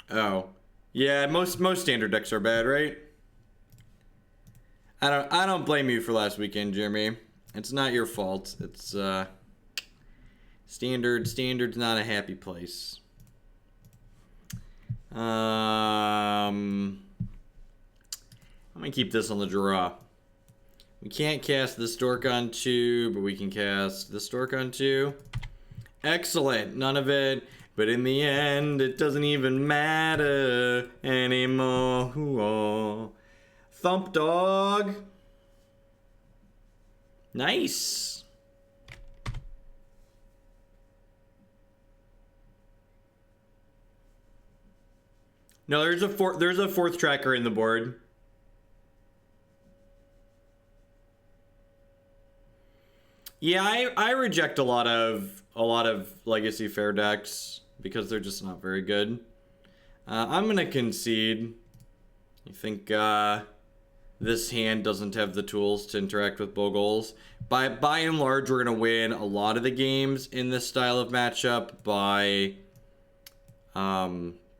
Oh. Yeah, most standard decks are bad, right? I don't blame you for last weekend, Jeremy. It's not your fault. It's standard's not a happy place. I'm gonna keep this on the draw. We can't cast this dork on 2, but we can cast this dork on 2. Excellent. None of it. But in the end, it doesn't even matter anymore. Thump dog. Nice. No, there's a fourth tracker in the board. Yeah, I reject a lot of Legacy Fair decks because they're just not very good. I'm gonna concede. I think this hand doesn't have the tools to interact with Boogles. By and large, we're gonna win a lot of the games in this style of matchup by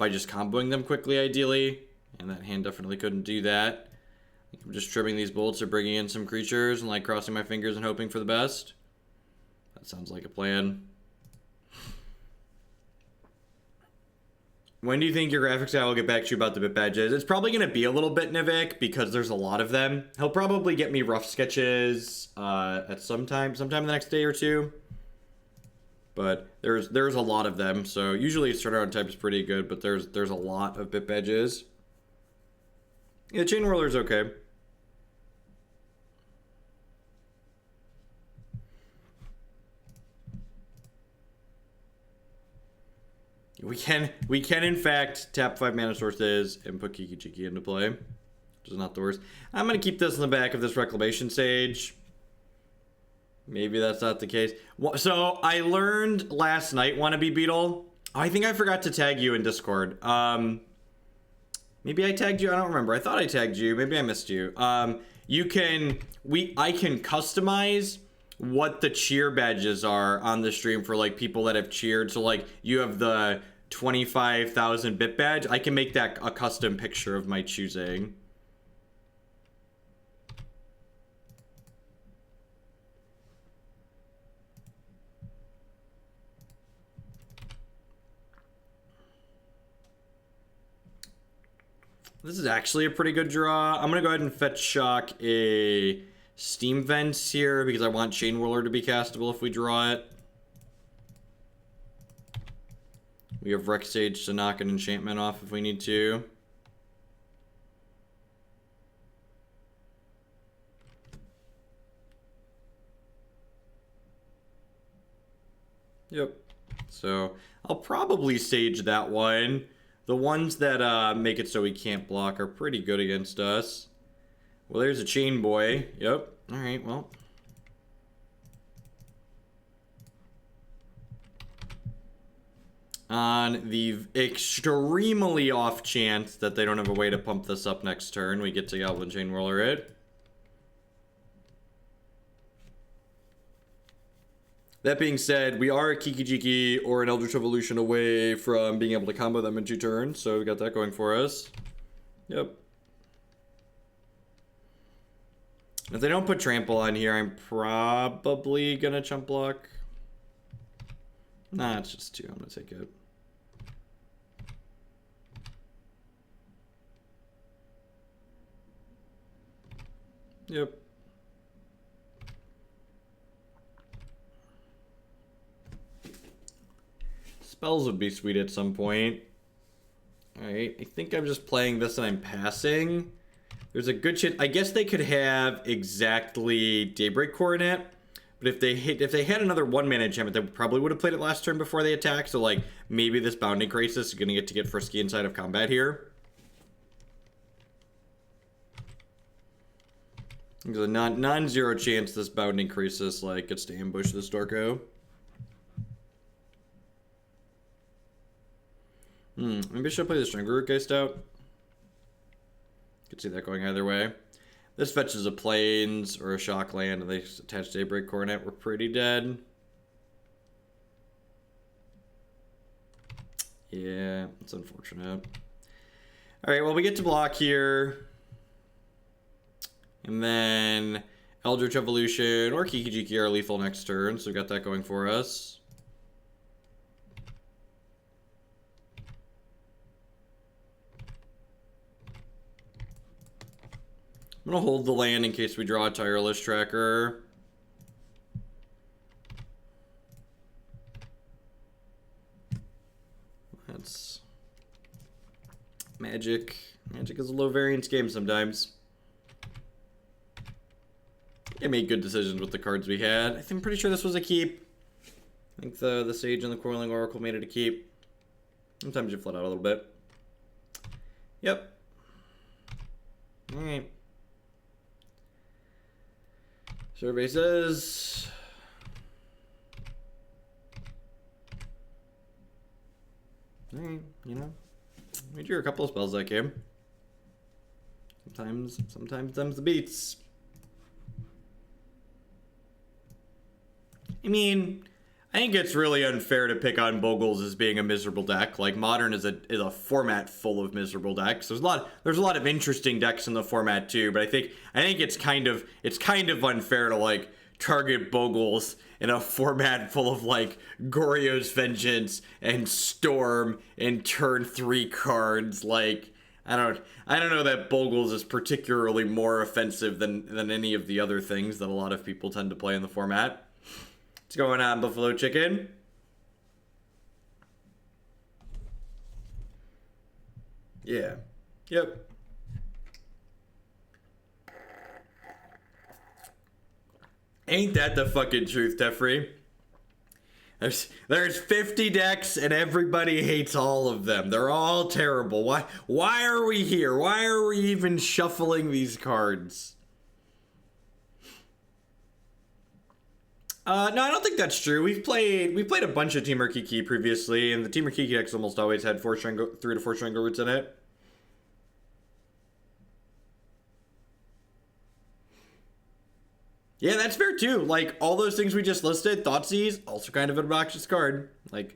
just comboing them quickly, ideally. And that hand definitely couldn't do that. I'm just trimming these bolts or bringing in some creatures and like crossing my fingers and hoping for the best. That sounds like a plan. When do you think your graphics guy will get back to you about the bit badges? It's probably going to be a little bit, Nivik, because there's a lot of them. He'll probably get me rough sketches at sometime the next day or two. But there's a lot of them, so usually turnaround time is pretty good, but there's a lot of bit badges. Yeah, Chainwhirler's okay. We can in fact tap 5 mana sources and put Kiki-Jiki into play, which is not the worst. I'm gonna keep this in the back of this Reclamation Sage. Maybe that's not the case. So I learned last night, Wannabe Beetle. I think I forgot to tag you in Discord. Maybe I tagged you. I don't remember. I thought I tagged you. Maybe I missed you. I can customize what the cheer badges are on the stream for like people that have cheered. So like you have the 25,000 bit badge. I can make that a custom picture of my choosing. This is actually a pretty good draw. I'm gonna go ahead and fetch shock a Steam Vents here because I want Chainwhirler to be castable if we draw it. We have Rec Sage to knock an enchantment off if we need to. Yep. So I'll probably Sage that one. The ones that make it so he can't block are pretty good against us. Well, there's a Chain Boy. Yep. Alright, well. On the extremely off chance that they don't have a way to pump this up next turn, we get to Goblin Chainwhirler it. That being said, we are a Kiki-Jiki or an Eldritch Evolution away from being able to combo them in 2 turns, so we got that going for us. Yep. If they don't put Trample on here, I'm probably gonna chump block. Nah, it's just 2. I'm gonna take it. Yep. Spells would be sweet at some point. Alright, I think I'm just playing this and I'm passing. There's a good chance. I guess they could have exactly Daybreak Coronet, but if they had another 1-mana enchantment, they probably would have played it last turn before they attack. So like maybe this Bounding Krasis is gonna get frisky inside of combat here. There's a non-zero chance this Bounding Krasis like gets to ambush this Dorko. Maybe I should play the Strangleroot Geist out. Could see that going either way. This fetches a Plains or a Shock Land, and they attach Daybreak Coronet. We're pretty dead. Yeah, it's unfortunate. Alright, well, we get to block here. And then Eldritch Evolution or Kiki-Jiki are lethal next turn, so we got that going for us. I'm gonna hold the land in case we draw a Tireless Tracker. That's Magic. Magic is a low variance game sometimes. I made good decisions with the cards we had. I'm pretty sure this was a keep. I think the Sage and the Coiling Oracle made it a keep. Sometimes you flood out a little bit. Yep. Alright. Survey says... Alright, you know. We drew a couple of spells that game. Sometimes them's the beats. I mean, I think it's really unfair to pick on Boogles as being a miserable deck. Like, Modern is a format full of miserable decks. There's a lot of interesting decks in the format too, but I think it's kind of unfair to like target Boogles in a format full of like Goryo's Vengeance and Storm and turn 3 cards. Like, I don't know that Boogles is particularly more offensive than any of the other things that a lot of people tend to play in the format. What's going on, Buffalo Chicken? Yeah. Yep. Ain't that the fucking truth, Tefree? There's 50 decks and everybody hates all of them. They're all terrible. Why are we here? Why are we even shuffling these cards? No, I don't think that's true. We played a bunch of Temur Kiki previously, and the Temur Kiki decks almost always had 3 to 4 Strangleroots in it. Yeah, that's fair too. Like, all those things we just listed, Thoughtseize, also kind of an obnoxious card. Like,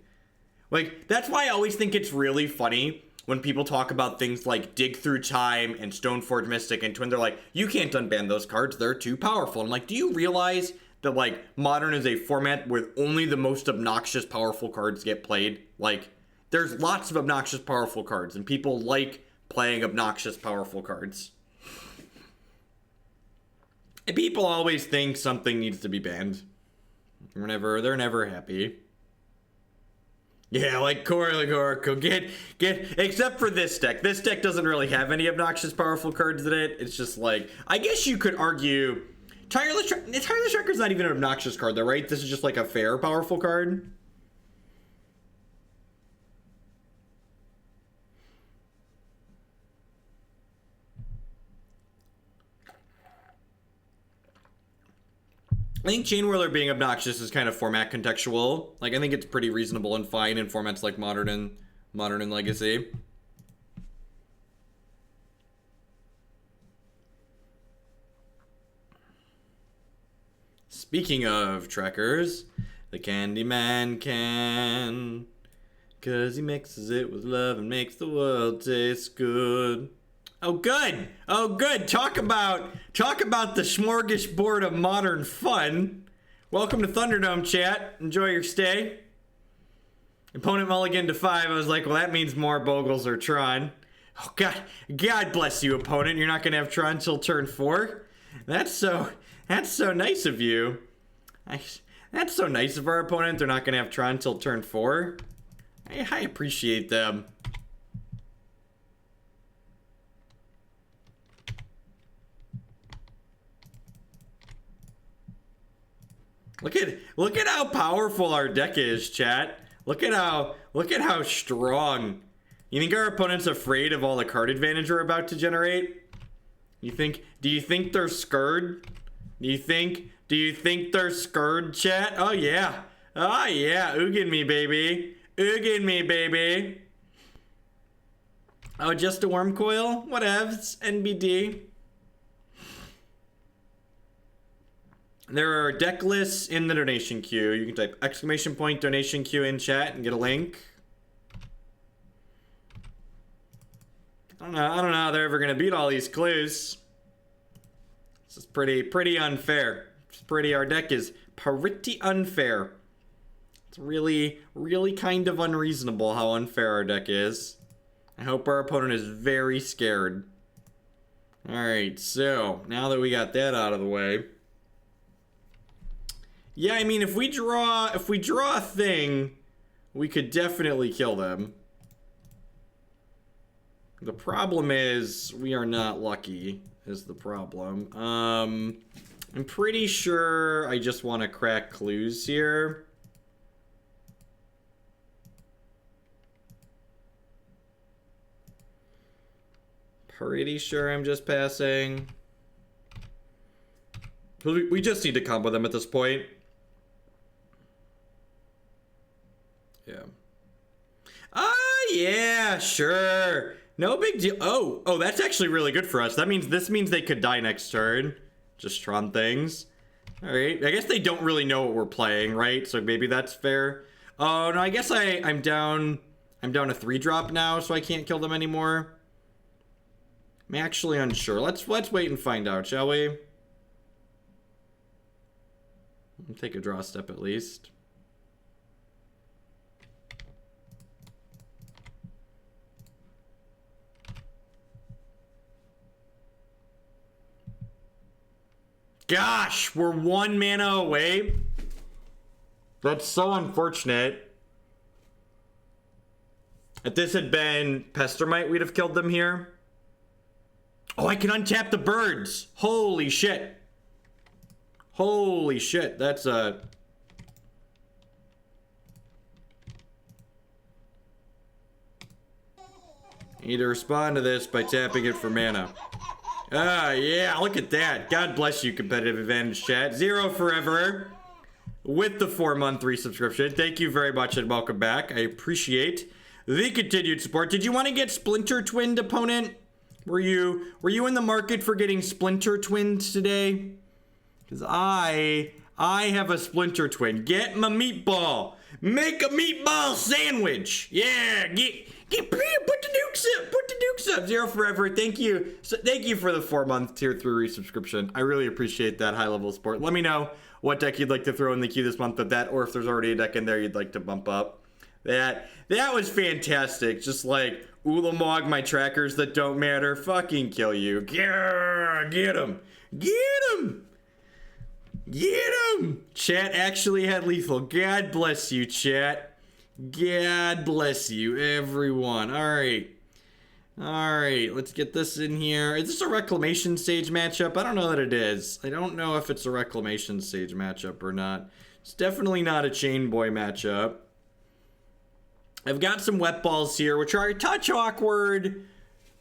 that's why I always think it's really funny when people talk about things like Dig Through Time and Stoneforge Mystic and Twin. They're like, you can't unban those cards, they're too powerful. I'm like, do you realize that, like, Modern is a format where only the most obnoxious powerful cards get played? Like, there's lots of obnoxious powerful cards, and people like playing obnoxious powerful cards. And people always think something needs to be banned. They're never happy. Yeah, like Coiling Oracle. Get except for this deck. This deck doesn't really have any obnoxious powerful cards in it. It's just like, I guess you could argue Tireless Tracker is not even an obnoxious card though, right? This is just like a fair powerful card. I think Chainwhirler being obnoxious is kind of format contextual. Like, I think it's pretty reasonable and fine in formats like Modern and Legacy. Speaking of trackers, the Candyman can, 'cause he mixes it with love and makes the world taste good. Oh, good. Oh, good. Talk about the smorgasbord of modern fun. Welcome to Thunderdome, chat. Enjoy your stay. Opponent mulligan to 5. I was like, well, that means more Boogles or Tron. Oh, God bless you, opponent. You're not going to have Tron till turn 4? That's so nice of you. That's so nice of our opponent. They're not going to have Tron till turn 4. I appreciate them. Look at how powerful our deck is, chat. Look at how strong. You think our opponent's afraid of all the card advantage we're about to generate? Do you think they're scared? Do you think they're scared, chat? Oh yeah. Oh yeah. Oogin me, baby. Oogin me, baby. Oh, just a worm coil? Whatevs. NBD. There are deck lists in the donation queue. You can type !donation queue in chat and get a link. I don't know how they're ever gonna beat all these clues. This is pretty unfair. Our deck is pretty unfair. It's really kind of unreasonable how unfair our deck is. I hope our opponent is very scared. Alright, so now that we got that out of the way. Yeah, I mean, if we draw a thing, we could definitely kill them. The problem is we are not lucky, is the problem. I'm pretty sure I just want to crack clues here. Pretty sure I'm just passing. We just need to combo them at this point. Yeah. Yeah, sure. No big deal. Oh, that's actually really good for us. This means they could die next turn. Just Tron things. All right. I guess they don't really know what we're playing, right? So maybe that's fair. Oh no, I guess I'm down a 3-drop now, so I can't kill them anymore. I'm actually unsure. Let's wait and find out, shall we? Take a draw step at least. Gosh, we're 1 mana away. That's so unfortunate. If this had been Pestermite, we'd have killed them here. Oh, I can untap the birds. Holy shit. Holy shit, that's a... I need to respond to this by tapping it for mana. Ah, yeah, look at that. God bless you, competitive advantage chat. 0 forever with the 4-month resubscription. Thank you very much and welcome back. I appreciate the continued support. Did you want to get Splinter Twinned, opponent? Were you in the market for getting Splinter Twinned today? Because I have a Splinter Twin. Get my meatball. Make a meatball sandwich. Yeah, put the dukes up. Put the dukes up. 0 forever. Thank you. Thank you for the 4-month tier 3 resubscription. I really appreciate that high level support. Let me know what deck you'd like to throw in the queue this month of that, or if there's already a deck in there you'd like to bump up. That was fantastic. Just like Ulamog, my trackers that don't matter. Fucking kill you. Get him. Get him. Get him! Chat actually had lethal. God bless you, chat. God bless you, everyone. Alright. Alright, let's get this in here. Is this a Reclamation Sage matchup? I don't know that it is. I don't know if it's a Reclamation Sage matchup or not. It's definitely not a Chain Boy matchup. I've got some wet balls here, which are a touch awkward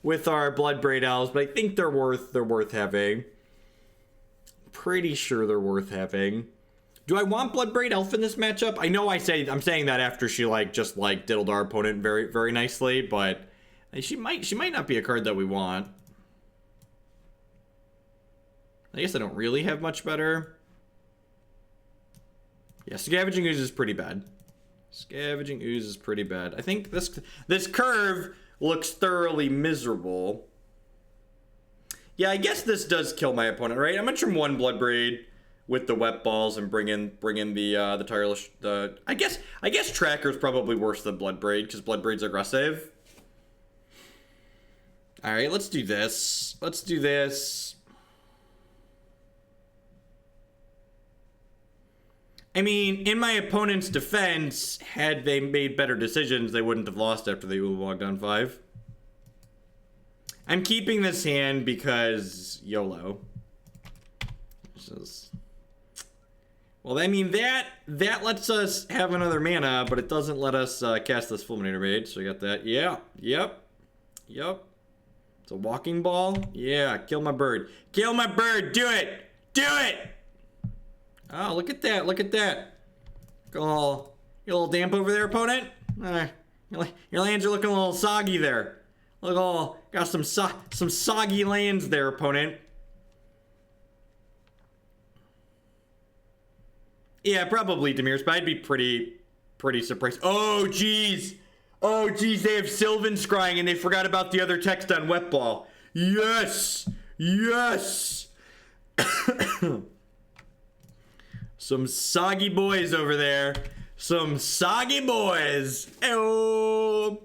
with our Bloodbraid Elves, but I think they're worth having. Pretty sure they're worth having. Do I want Bloodbraid Elf in this matchup? I know I'm saying that after she just diddled our opponent very, very nicely, but she might not be a card that we want. I guess I don't really have much better. Yeah, Scavenging Ooze is pretty bad. Scavenging Ooze is pretty bad. I think this curve looks thoroughly miserable. Yeah, I guess this does kill my opponent, right? I'm gonna trim 1 Bloodbraid with the wet balls and bring in the Tireless. I guess Tracker's probably worse than Bloodbraid because Bloodbraid's aggressive. All right, let's do this. Let's do this. I mean, in my opponent's defense, had they made better decisions, they wouldn't have lost after they logged on 5. I'm keeping this hand because YOLO. Well, I mean, that lets us have another mana, but it doesn't let us cast this Fulminator Mage, so I got that. Yeah, yep. It's a walking ball. Yeah, kill my bird. Kill my bird, do it! Do it! Oh, look at that, look at that. You a little damp over there, opponent? Your lands are looking a little soggy there. Look, got some soggy lands there, opponent. Yeah, probably Demir's, but I'd be pretty surprised. Oh, jeez. Oh, geez, they have Sylvan Scrying and they forgot about the other text on Wet Ball. Yes! Yes! Some soggy boys over there. Some soggy boys. Oh,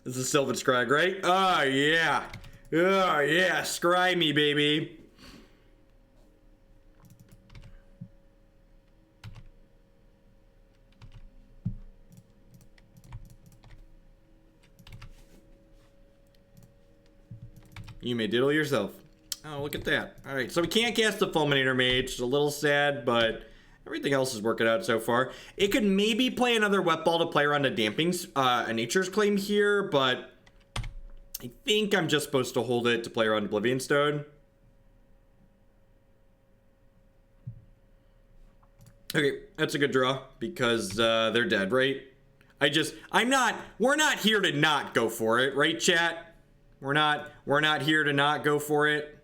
this is Sylvan Scrag, right? Oh, yeah. Oh, yeah. Scry me, baby. You may diddle yourself. Oh, look at that. All right, so we can't cast the Fulminator Mage. It's a little sad, but everything else is working out so far. It could maybe play another Wet Ball to play around a Damping's, a Nature's Claim here, but I think I'm just supposed to hold it to play around Oblivion Stone. Okay, that's a good draw because they're dead, right? We're not here to not go for it, right, chat? We're not here to not go for it.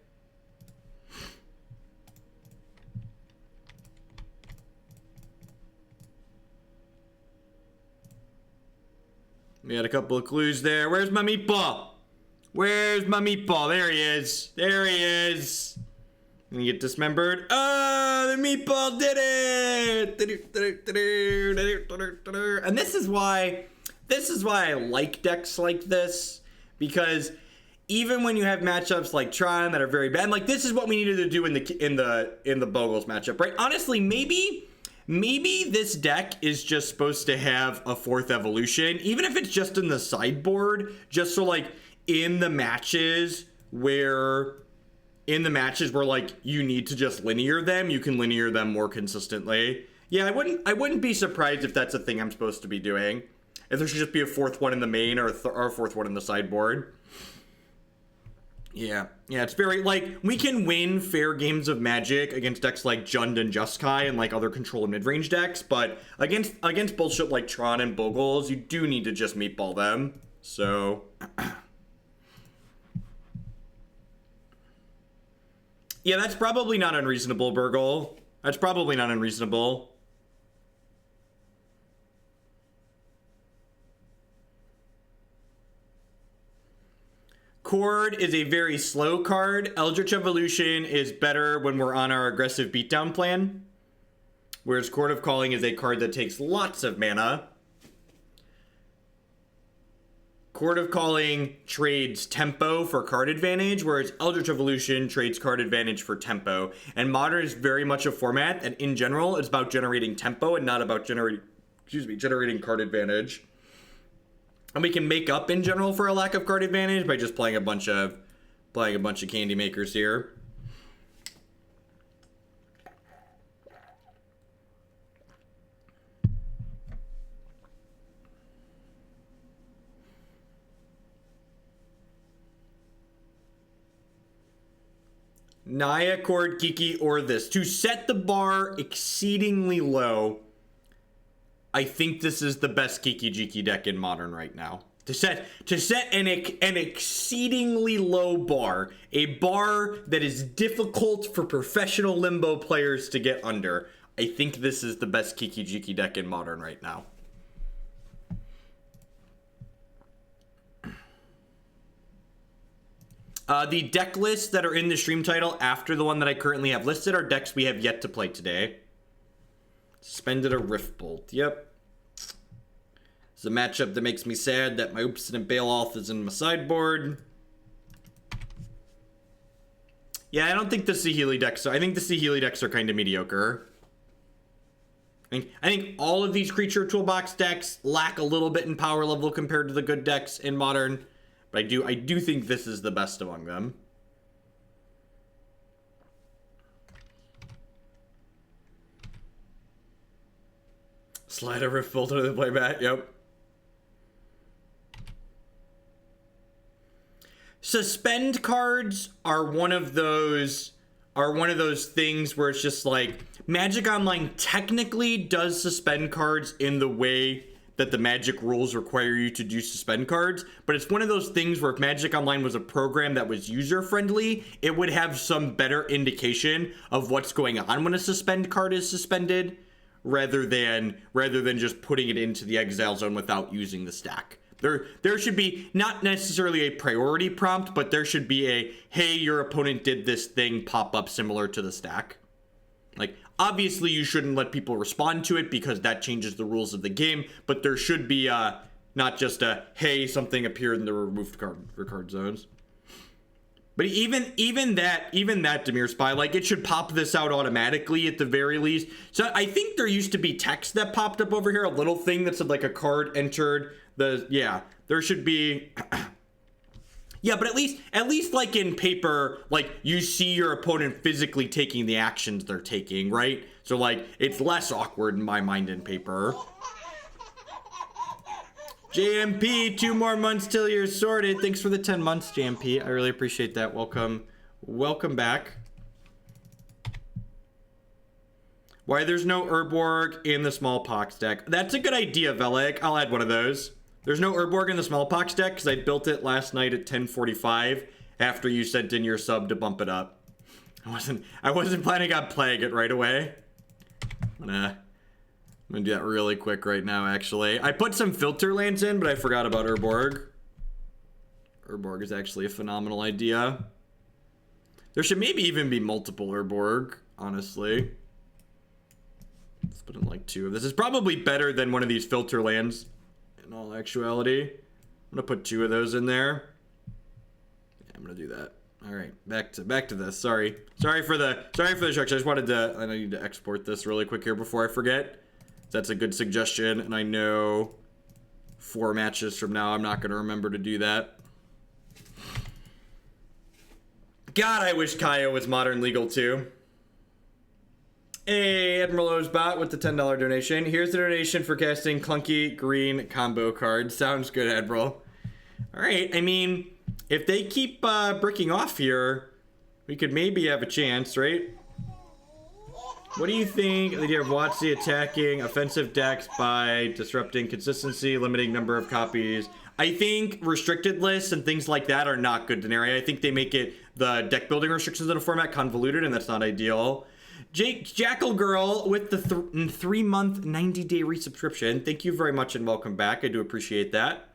We had a couple of clues there. Where's my meatball? Where's my meatball? There he is. There he is. Gonna get dismembered. Oh, the meatball did it! And this is why I like decks like this, because even when you have matchups like Tron that are very bad, like this is what we needed to do in the Boogles matchup, right? Honestly, maybe this deck is just supposed to have a 4th evolution, even if it's just in the sideboard, just so like in the matches where like you need to just linear them, you can linear them more consistently. Yeah, I wouldn't be surprised if that's a thing I'm supposed to be doing. If there should just be a 4th one in the main or a 4th one in the sideboard. Yeah, it's very, like, we can win fair games of Magic against decks like Jund and Jeskai and, like, other control and mid-range decks, but against bullshit like Tron and Boogles, you do need to just meatball them, so... Yeah, that's probably not unreasonable, Burgle. That's probably not unreasonable. Chord is a very slow card. Eldritch Evolution is better when we're on our aggressive beatdown plan. Whereas Chord of Calling is a card that takes lots of mana. Chord of Calling trades tempo for card advantage, whereas Eldritch Evolution trades card advantage for tempo. And Modern is very much a format, and in general, it's about generating tempo and not about generating card advantage. And we can make up in general for a lack of card advantage by just playing a bunch of candy makers here. Naya, Chord, Kiki, or this. To set the bar exceedingly low, I think this is the best Kiki-Jiki deck in Modern right now. To set an exceedingly low bar, a bar that is difficult for professional Limbo players to get under. I think this is the best Kiki-Jiki deck in Modern right now. The deck lists that are in the stream title after the one that I currently have listed are decks we have yet to play today. Suspended a Rift Bolt. Yep. It's a matchup that makes me sad that my Obstinate Baloth is in my sideboard. Yeah, I don't think the Saheeli decks are... I think the Saheeli decks are kind of mediocre. I think all of these Creature Toolbox decks lack a little bit in power level compared to the good decks in Modern. But I do think this is the best among them. Slide a Rift Bolt into the playmat, yep. Suspend cards are one of those things where it's just like Magic Online technically does suspend cards in the way that the Magic rules require you to do suspend cards, but it's one of those things where if Magic Online was a program that was user-friendly, it would have some better indication of what's going on when a suspend card is suspended, rather than just putting it into the exile zone without using the stack. There should be not necessarily a priority prompt, but there should be a, hey, your opponent did this thing pop up similar to the stack. Like, obviously you shouldn't let people respond to it because that changes the rules of the game, but there should be not just a, hey, something appeared in the removed card zones. But even that Dimir Spy, like, it should pop this out automatically at the very least. So I think there used to be text that popped up over here, a little thing that said like a card entered the, yeah, there should be. Yeah, but at least like in paper, like you see your opponent physically taking the actions they're taking, right? So like it's less awkward in my mind in paper. JMP, 2 more months till you're sorted. Thanks for the 10 months, JMP. I really appreciate that. Welcome back. Why there's no Urborg in the Smallpox deck? That's a good idea, Velik. I'll add one of those. There's no Urborg in the Smallpox deck because I built it last night at 10:45 after you sent in your sub to bump it up. I wasn't planning on playing it right away. I'm gonna do that really quick right now, actually. I put some filter lands in, but I forgot about Urborg. Urborg is actually a phenomenal idea. There should maybe even be multiple Urborg, honestly. Let's put in like 2 of this. Is probably better than one of these filter lands, in all actuality. I'm gonna put 2 of those in there. Yeah, I'm gonna do that. All right, back to this. Sorry for the instruction. I just wanted to. I need to export this really quick here before I forget. That's a good suggestion, and I know 4 matches from now I'm not going to remember to do that. God, I wish Kaya was modern legal too. Hey, Admiral Ozbot with the $10 donation. Here's the donation for casting clunky green combo cards. Sounds good, Admiral. All right, I mean, if they keep bricking off here, we could maybe have a chance, right? What do you think of the idea of WotC attacking offensive decks by disrupting consistency, limiting number of copies? I think restricted lists and things like that are not good, Denari. I think they make it the deck building restrictions in a format convoluted, and that's not ideal. Jackal Girl with the 3-month, 90-day resubscription. Thank you very much and welcome back. I do appreciate that.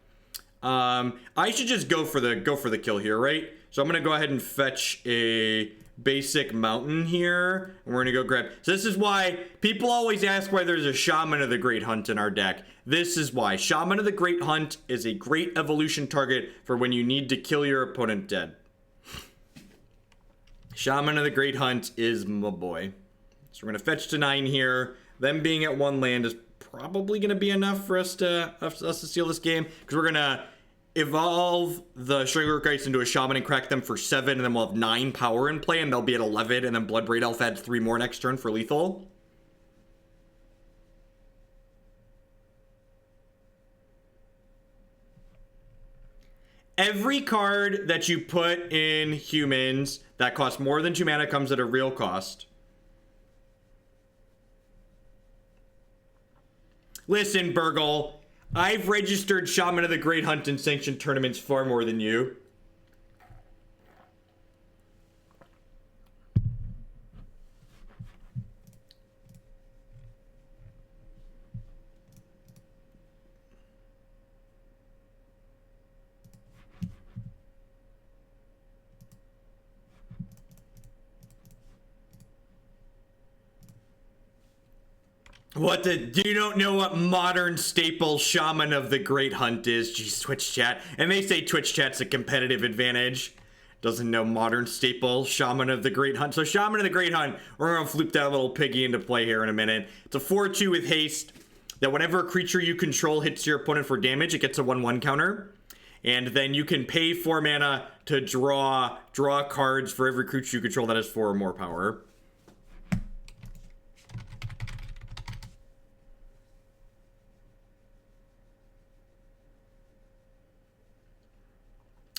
I should just go for the kill here, right? So I'm gonna go ahead and fetch a basic mountain here, and we're gonna go grab. So this is why people always ask why there's a Shaman of the Great Hunt in our deck. This is why Shaman of the Great Hunt is a great evolution target for when you need to kill your opponent dead. Shaman of the Great Hunt is my boy. So we're gonna fetch to 9 here. Them being at 1 land is probably gonna be enough for us to steal this game, because we're gonna evolve the Strangleroot Geist into a Shaman and crack them for 7, and then we'll have 9 power in play, and they'll be at 11, and then Bloodbraid Elf adds 3 more next turn for lethal. Every card that you put in humans that costs more than 2 mana comes at a real cost. Listen, Burgle, I've registered Shaman of the Great Hunt in sanctioned tournaments far more than you. You don't know what modern staple Shaman of the Great Hunt is? Geez, Twitch chat. And they say Twitch chat's a competitive advantage. Doesn't know modern staple Shaman of the Great Hunt. So Shaman of the Great Hunt, we're gonna flip that little piggy into play here in a minute. It's a 4/2 with haste that whenever a creature you control hits your opponent for damage, it gets a 1/1 counter. And then you can pay 4 mana to draw cards for every creature you control that has 4 or more power.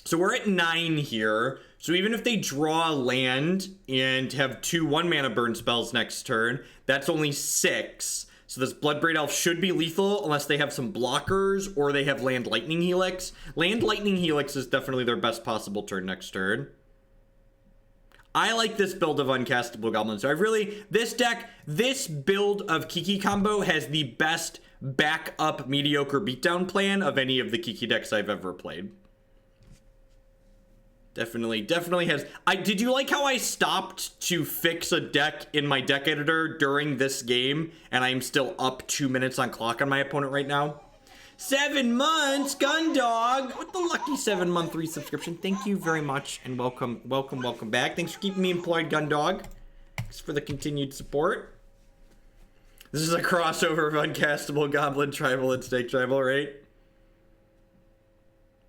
So we're at 9 here. So even if they draw a land and have 2 1-mana burn spells next turn, that's only 6. So this Bloodbraid Elf should be lethal unless they have some blockers or they have Land Lightning Helix. Land Lightning Helix is definitely their best possible turn next turn. I like this build of Uncastable Goblins. So this build of Kiki combo has the best backup mediocre beatdown plan of any of the Kiki decks I've ever played. Definitely has. Did you like how I stopped to fix a deck in my deck editor during this game, and I'm still up 2 minutes on clock on my opponent right now? 7 months, Gundog, with the lucky 7-month resubscription. Thank you very much, and welcome back. Thanks for keeping me employed, Gundog. Thanks for the continued support. This is a crossover of Uncastable Goblin Tribal and Snake Tribal, right?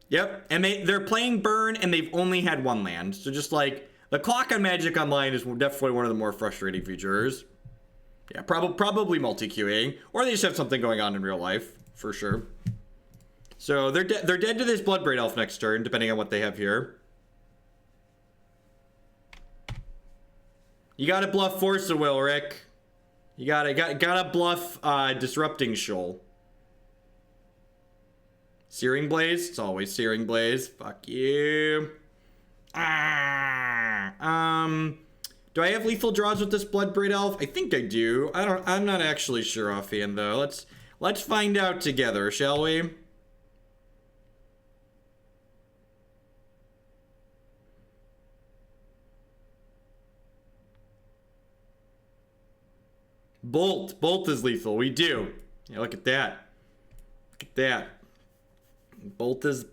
Yep, and they're playing Burn, and they've only had 1 land. So just like, the clock on Magic Online is definitely one of the more frustrating features. Yeah, probably multi-queuing, or they just have something going on in real life. For sure. So they're dead to this Bloodbraid Elf next turn, depending on what they have here. You gotta bluff Force of Will, Rick. You gotta bluff Disrupting Shoal. Searing Blaze? It's always Searing Blaze. Fuck you. Do I have lethal draws with this Bloodbraid Elf? I think I do. I'm not actually sure offhand though. Let's find out together, shall we? Bolt is lethal. We do. Yeah, look at that. Look at that. Bolt is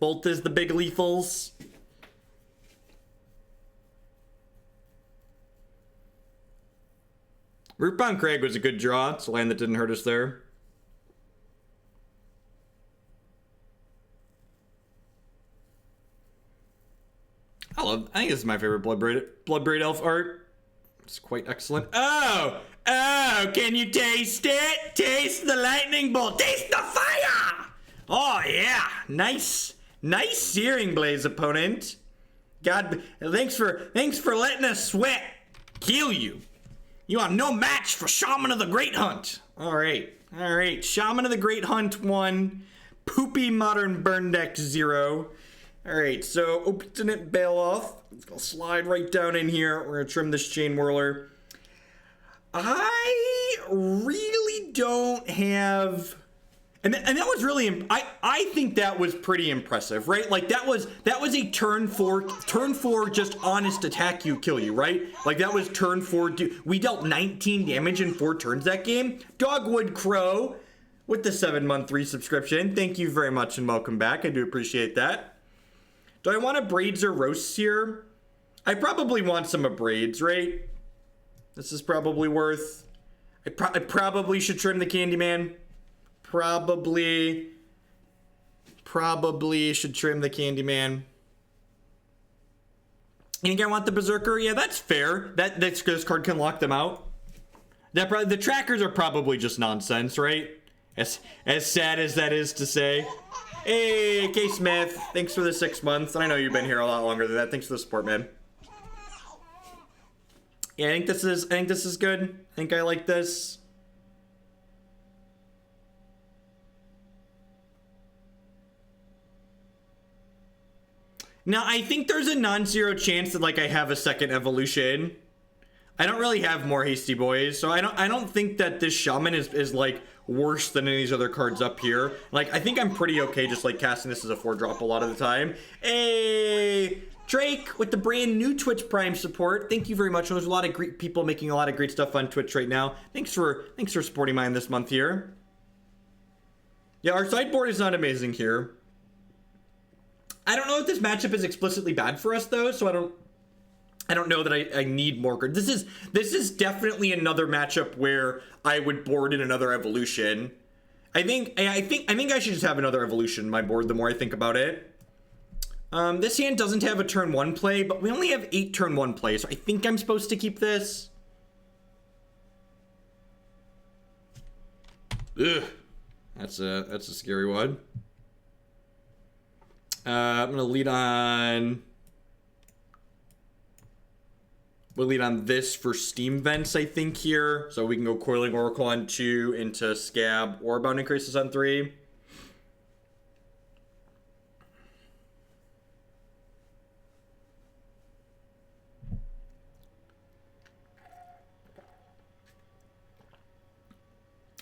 the big lethals. Rootbound Crag was a good draw. It's a land that didn't hurt us there. I think this is my favorite Bloodbraid Elf art. It's quite excellent. Oh, can you taste it? Taste the lightning bolt. Taste the fire. Oh yeah, nice Searing Blaze, opponent. God, thanks for letting us sweat. Kill you. You are no match for Shaman of the Great Hunt. All right. Shaman of the Great Hunt 1, Poopy Modern Burn Deck 0. Alright, so Obstinate Baloth. It's gonna slide right down in here. We're gonna trim this Chainwhirler. I really don't have... And that was really... I think that was pretty impressive, right? Like, that was a turn 4 just honest attack you, kill you, right? Like, that was turn 4... We dealt 19 damage in 4 turns that game. Dogwood Crow with the 7-month resubscription. Thank you very much and welcome back. I do appreciate that. Do I want Abrades or roasts here? I probably want some Abrades, right? This is probably worth... I probably should trim the Candyman. Probably should trim the Candyman. You think I want the Berserker? Yeah, that's fair. This card can lock them out. The trackers are probably just nonsense, right? As sad as that is to say. Hey, K Smith, thanks for the 6 months. I know you've been here a lot longer than that. Thanks for the support, man. Yeah, I think this is good. I think I like this. Now, I think there's a non-zero chance that like I have a second evolution. I don't really have more Hasty Boys, so I don't think that this Shaman is like worse than any of these other cards up here. Like, I think I'm pretty okay just like casting this as a 4-drop a lot of the time. Hey, Drake with the brand new Twitch Prime support. Thank you very much. There's a lot of great people making a lot of great stuff on Twitch right now. Thanks for supporting mine this month here. Yeah, our sideboard is not amazing here. I don't know if this matchup is explicitly bad for us though, so I don't know that I need more cards. This is definitely another matchup where I would board in another evolution. I think I should just have another evolution in my board the more I think about it. This hand doesn't have a turn 1 play, but we only have 8 turn 1 plays, so I think I'm supposed to keep this. Ugh. That's a scary one. I'm gonna lead on. We'll lead on this for Steam Vents, I think, here. So we can go Coiling Oracle on 2 into Scab or Bounding Krasis on 3.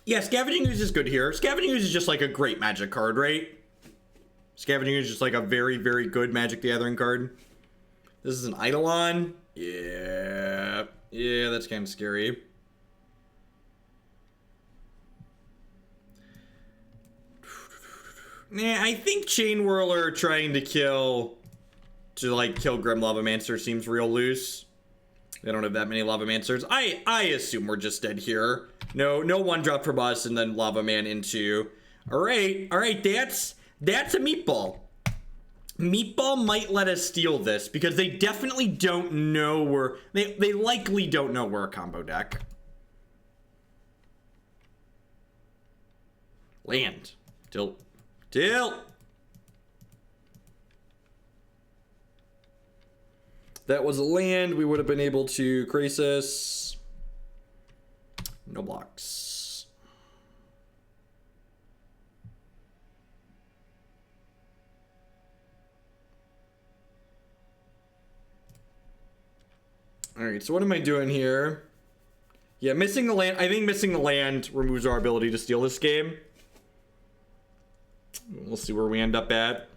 Yeah, Scavenging Ooze is good here. Scavenging Ooze is just like a great magic card, right? Scavenging Ooze is just like a very, very good Magic the Gathering card. This is an Eidolon. Yeah. Yeah, that's kind of scary. Nah, I think Chainwhirler trying to kill Grim Lavamancer seems real loose. They don't have that many Lavamancers. I assume we're just dead here. No one drop from us and then Lava Man into. Alright, that's a meatball. Meatball might let us steal this because they definitely don't know we're they likely don't know we're a combo deck. Land. Tilt. That was a land. We would have been able to Krasis. No blocks. Alright, so what am I doing here? Yeah, missing the land. I think missing the land removes our ability to steal this game. We'll see where we end up at.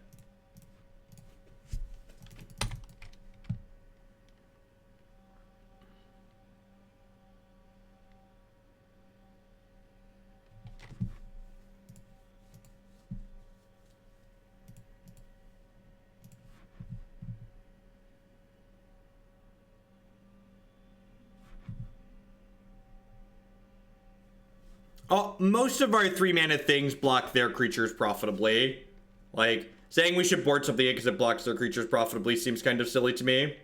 Oh, most of our 3-mana things block their creatures profitably. Like, saying we should board something because it blocks their creatures profitably seems kind of silly to me.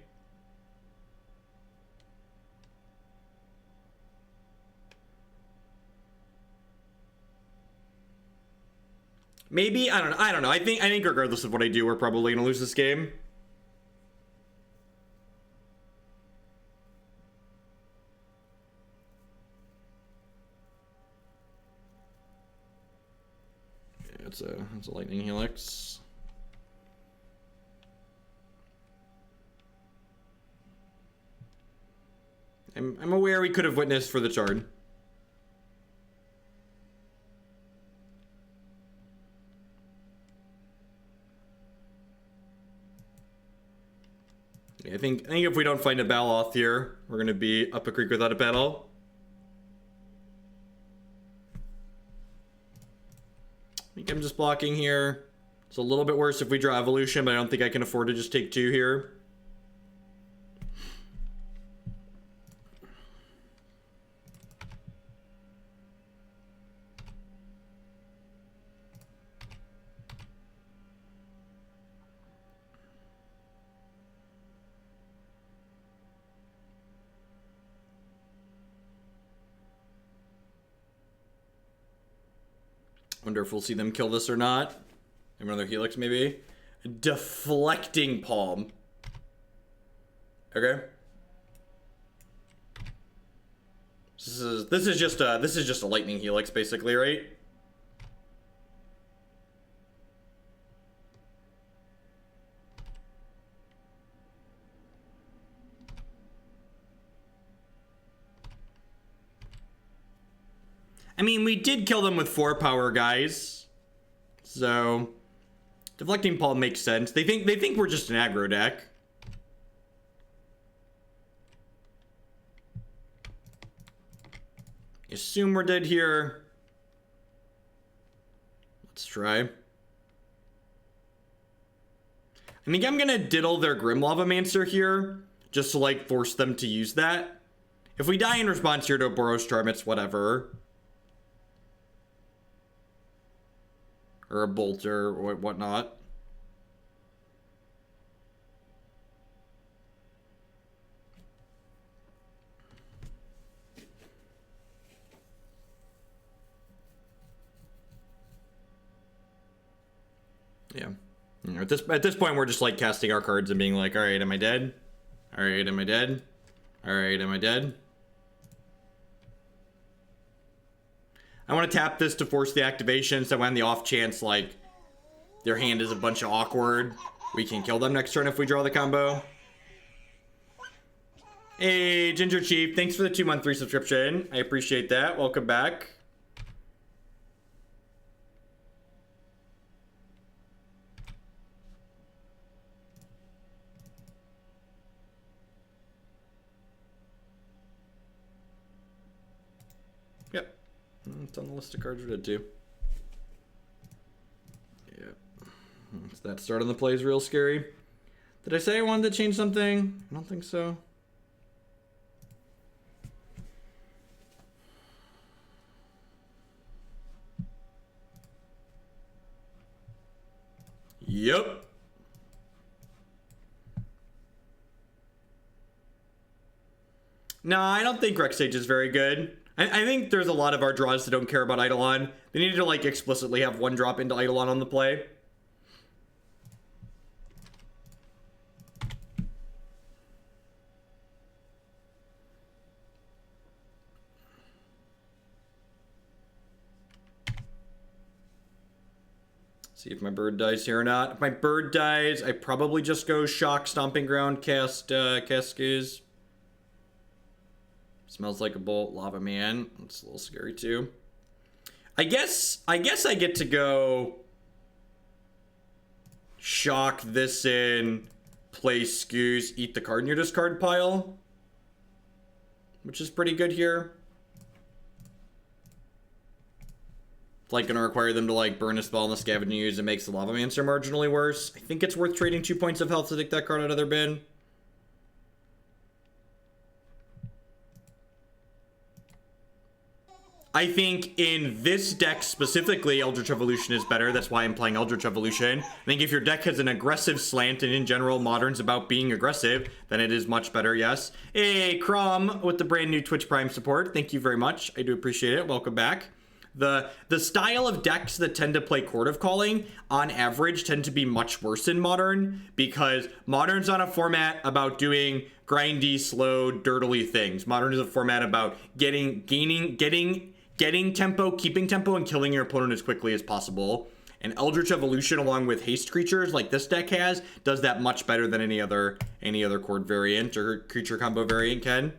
Maybe, I don't know. I think regardless of what I do, we're probably gonna lose this game. It's a lightning helix. I'm aware we could have witnessed for the Chard. Yeah, I think if we don't find a Baloth here, we're gonna be up a creek without a paddle. I think I'm just blocking here. It's a little bit worse if we draw Evolution, but I don't think I can afford to just take 2 here. Wonder if we'll see them kill this or not. Another Helix, maybe. Deflecting Palm. Okay. This is just a Lightning Helix, basically, right? I mean, we did kill them with 4 power, guys. So, Deflecting Palm makes sense. They think we're just an aggro deck. Assume we're dead here. Let's try. I think I'm gonna diddle their Grim Lavamancer here, just to like force them to use that. If we die in response here to a Boros Charm, it's whatever. Or a Bolter, or whatnot. Yeah. At this point, we're just like casting our cards and being like, all right, am I dead? All right, am I dead? All right, am I dead? I want to tap this to force the activation, so when the off chance, like, their hand is a bunch of awkward, we can kill them next turn if we draw the combo. Hey, Ginger Chief, thanks for the 2-month resubscription. I appreciate that. Welcome back. It's on the list of cards we did too. Yeah. That start on the play is real scary. Did I say I wanted to change something? I don't think so. Yep. No, I don't think Rex Sage is very good. I think there's a lot of our draws that don't care about Eidolon. They need to, like, explicitly have one drop into Eidolon on the play. See if my bird dies here or not. If my bird dies, I probably just go Shock, Stomping Ground, cast Ooze. Smells like a bolt, Lava Man. That's a little scary too. I guess I get to go Shock this in, play Scoos, eat the card in your discard pile, which is pretty good here. It's like gonna require them to like burn a spell on the Scavenging Ooze. It makes the Lava Mancer marginally worse. I think it's worth trading 2 points of health to take that card out of their bin. I think in this deck specifically, Eldritch Evolution is better. That's why I'm playing Eldritch Evolution. I think if your deck has an aggressive slant, and in general, Modern's about being aggressive, then it is much better, yes. Hey, Crom, with the brand new Twitch Prime support. Thank you very much. I do appreciate it. Welcome back. The style of decks that tend to play Court of Calling, on average, tend to be much worse in Modern, because Modern's on a format about doing grindy, slow, dirtily things. Modern is a format about getting tempo, keeping tempo, and killing your opponent as quickly as possible. And Eldritch Evolution, along with haste creatures like this deck has, does that much better than any other chord variant or creature combo variant can.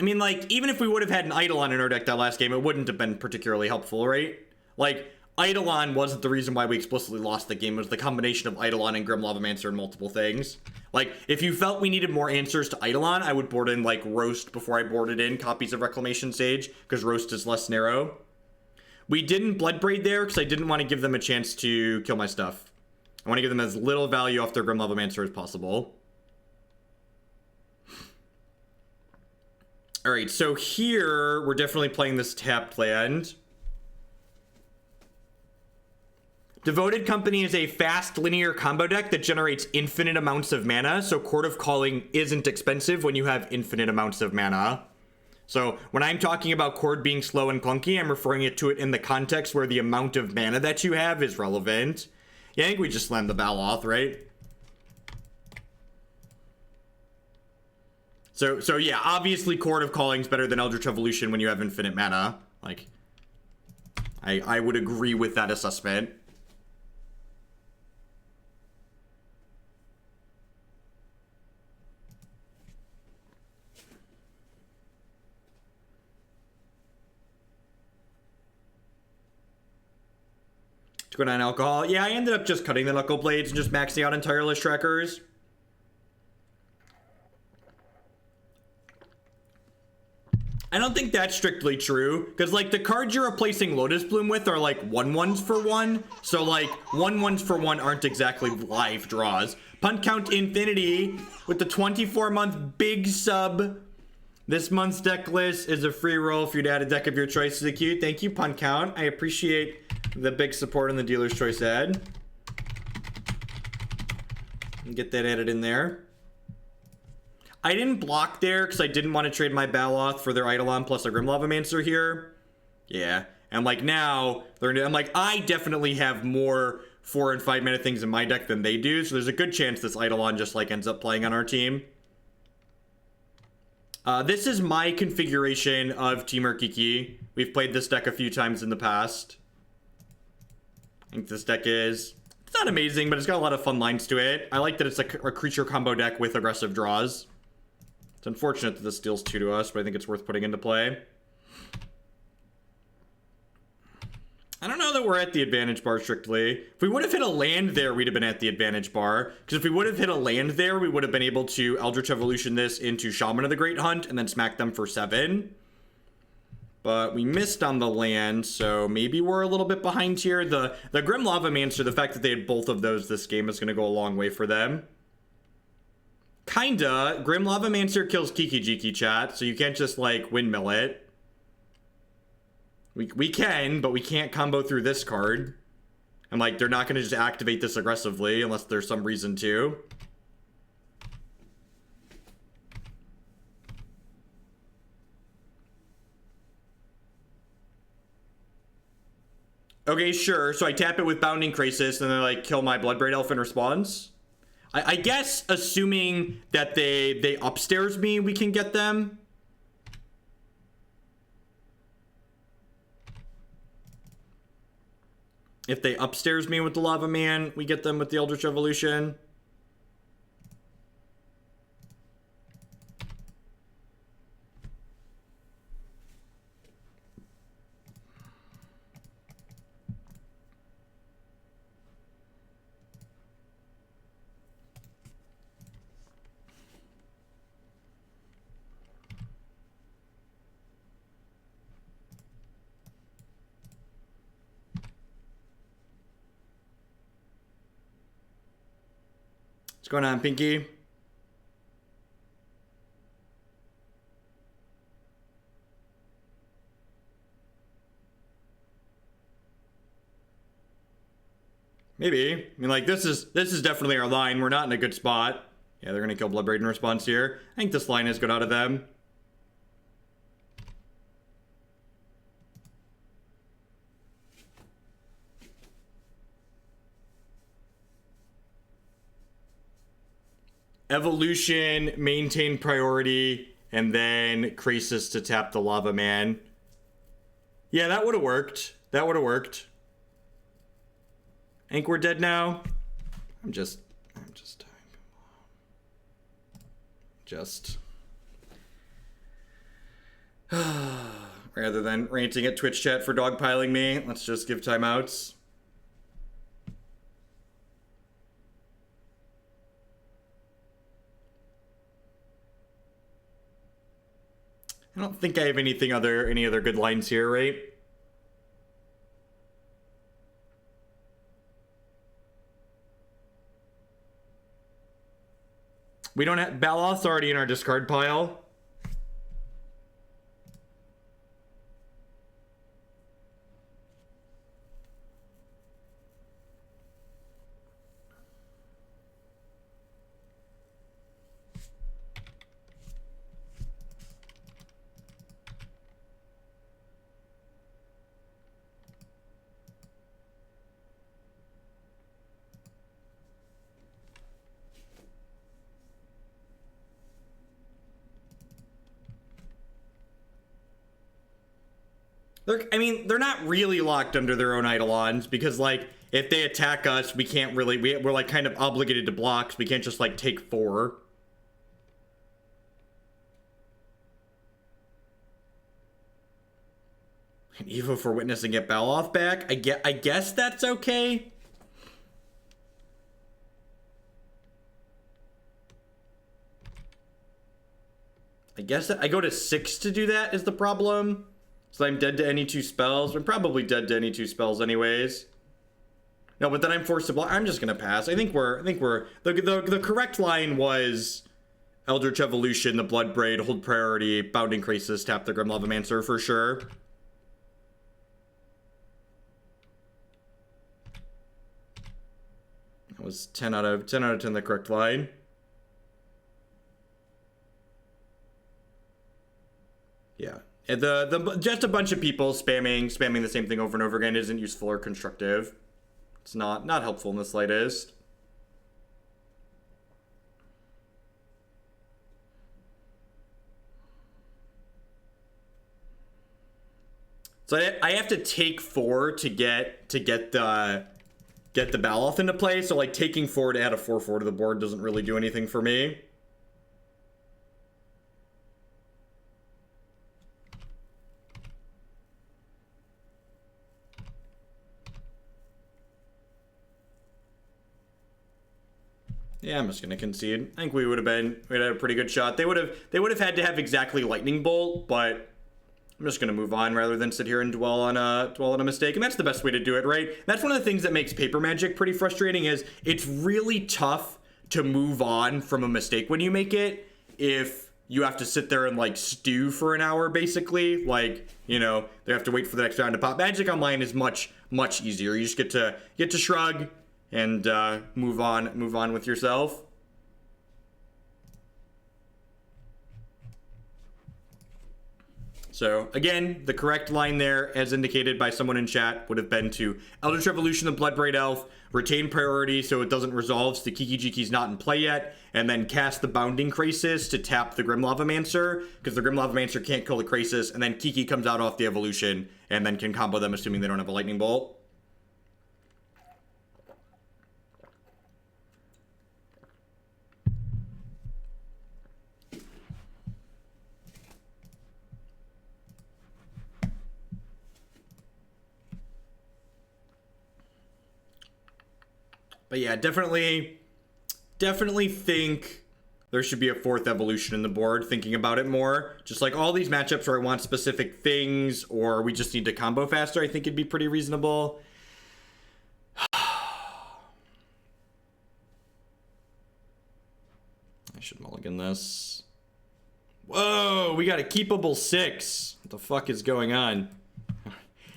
I mean, like, even if we would have had an Eidolon in our deck that last game, it wouldn't have been particularly helpful, right? Like, Eidolon wasn't the reason why we explicitly lost the game. It was the combination of Eidolon and Grim Lavamancer and multiple things. Like, if you felt we needed more answers to Eidolon, I would board in, like, Roast before I boarded in copies of Reclamation Sage, because Roast is less narrow. We didn't Bloodbraid there, because I didn't want to give them a chance to kill my stuff. I want to give them as little value off their Grim Lavamancer as possible. Alright, so here, we're definitely playing this tapped land. Devoted Company is a fast linear combo deck that generates infinite amounts of mana, so Court of Calling isn't expensive when you have infinite amounts of mana. So when I'm talking about Chord being slow and clunky, I'm referring to it in the context where the amount of mana that you have is relevant. Yeah, I think we just slammed the Baloth, right? So yeah, obviously Court of Calling is better than Eldritch Evolution when you have infinite mana. Like, I would agree with that assessment. To go down alcohol. Yeah, I ended up just cutting the knuckle blades and just maxing out on Tireless Trackers. I don't think that's strictly true, because, like, the cards you're replacing Lotus Bloom with are, like, 1/1s for 1, so, like, 1/1s for 1 aren't exactly live draws. Punt Count Infinity with the 24-month big sub. This month's deck list is a free roll for you to add a deck of your choice to the queue. Thank you, Punt Count. I appreciate the big support in the Dealer's Choice ad. Get that added in there. I didn't block there because I didn't want to trade my Baloth for their Eidolon plus a Grim Lavamancer here. Yeah. And like now, I'm like, I definitely have more 4 and 5 mana things in my deck than they do. So there's a good chance this Eidolon just like ends up playing on our team. This is my configuration of Temur Kiki. We've played this deck a few times in the past. I think this deck is... It's not amazing, but it's got a lot of fun lines to it. I like that it's a creature combo deck with aggressive draws. It's unfortunate that this deals 2 to us, but I think it's worth putting into play. I don't know that we're at the advantage bar strictly. If we would have hit a land there, we'd have been at the advantage bar. Because if we would have hit a land there, we would have been able to Eldritch Evolution this into Shaman of the Great Hunt and then smack them for 7. But we missed on the land, so maybe we're a little bit behind here. The Grim Lavamancer, the fact that they had both of those this game is going to go a long way for them. Kinda. Grim Lavamancer kills Kiki-Jiki, chat, so you can't just, like, windmill it. We can, but we can't combo through this card. And, like, they're not going to just activate this aggressively unless there's some reason to. Okay, sure. So I tap it with Bounding Krasis and then, like, kill my Bloodbraid Elf in response. I guess, assuming that they upstairs me, we can get them. If they upstairs me with the Lava Man, we get them with the Eldritch Evolution. What's going on, Pinky? Maybe. I mean, like, this is definitely our line. We're not in a good spot. Yeah, they're gonna kill Bloodbraid in response here. I think this line is good out of them. Evolution, maintain priority, and then Krasis to tap the Lava Man. Yeah, that would have worked. That would have worked. I think we're dead now. I'm just rather than ranting at Twitch chat for dogpiling me, let's just give timeouts. I don't think I have any other good lines here, right? We don't have Baloth's already in our discard pile. They're not really locked under their own Eidolons because, like, if they attack us, we can't really, we're like kind of obligated to block, so we can't just, like, take 4. And Evo for Witness and get Baloth back? I guess that's okay. I guess I go to 6 to do that is the problem. So I'm dead to any 2 spells. I'm probably dead to any 2 spells anyways. No, but then I'm forced to block. I'm just gonna pass. I think we're the correct line was Eldritch Evolution, the Bloodbraid, hold priority, Bounding Krasis, tap the Grim Lavamancer for sure. That was 10 out of 10 the correct line. Yeah. Just a bunch of people spamming the same thing over and over again isn't useful or constructive. It's not helpful in the slightest. So I have to take 4 to get the Baloth into play. So, like, taking 4 to add a 4/4 to the board doesn't really do anything for me. Yeah, I'm just gonna concede. I think we'd have had a pretty good shot. They would have had to have exactly Lightning Bolt, but I'm just gonna move on rather than sit here and dwell on a mistake. And that's the best way to do it, right? That's one of the things that makes paper Magic pretty frustrating, is it's really tough to move on from a mistake when you make it if you have to sit there and like stew for an hour, basically. Like, you know, they have to wait for the next round to pop. Magic Online is much easier. You just get to shrug and move on with yourself. So again, the correct line there, as indicated by someone in chat, would have been to Eldritch Evolution the Bloodbraid Elf, retain priority so it doesn't resolve, so the Kiki-Jiki's not in play yet, and then cast the Bounding Krasis to tap the Grim Lavamancer, because the Grim Lavamancer can't kill the Krasis, and then Kiki comes out off the evolution, and then can combo them, assuming they don't have a Lightning Bolt. But yeah, definitely think there should be a fourth evolution in the board, thinking about it more. Just like all these matchups where I want specific things, or we just need to combo faster, I think it'd be pretty reasonable. I should mulligan this. Whoa, we got a keepable 6. What the fuck is going on?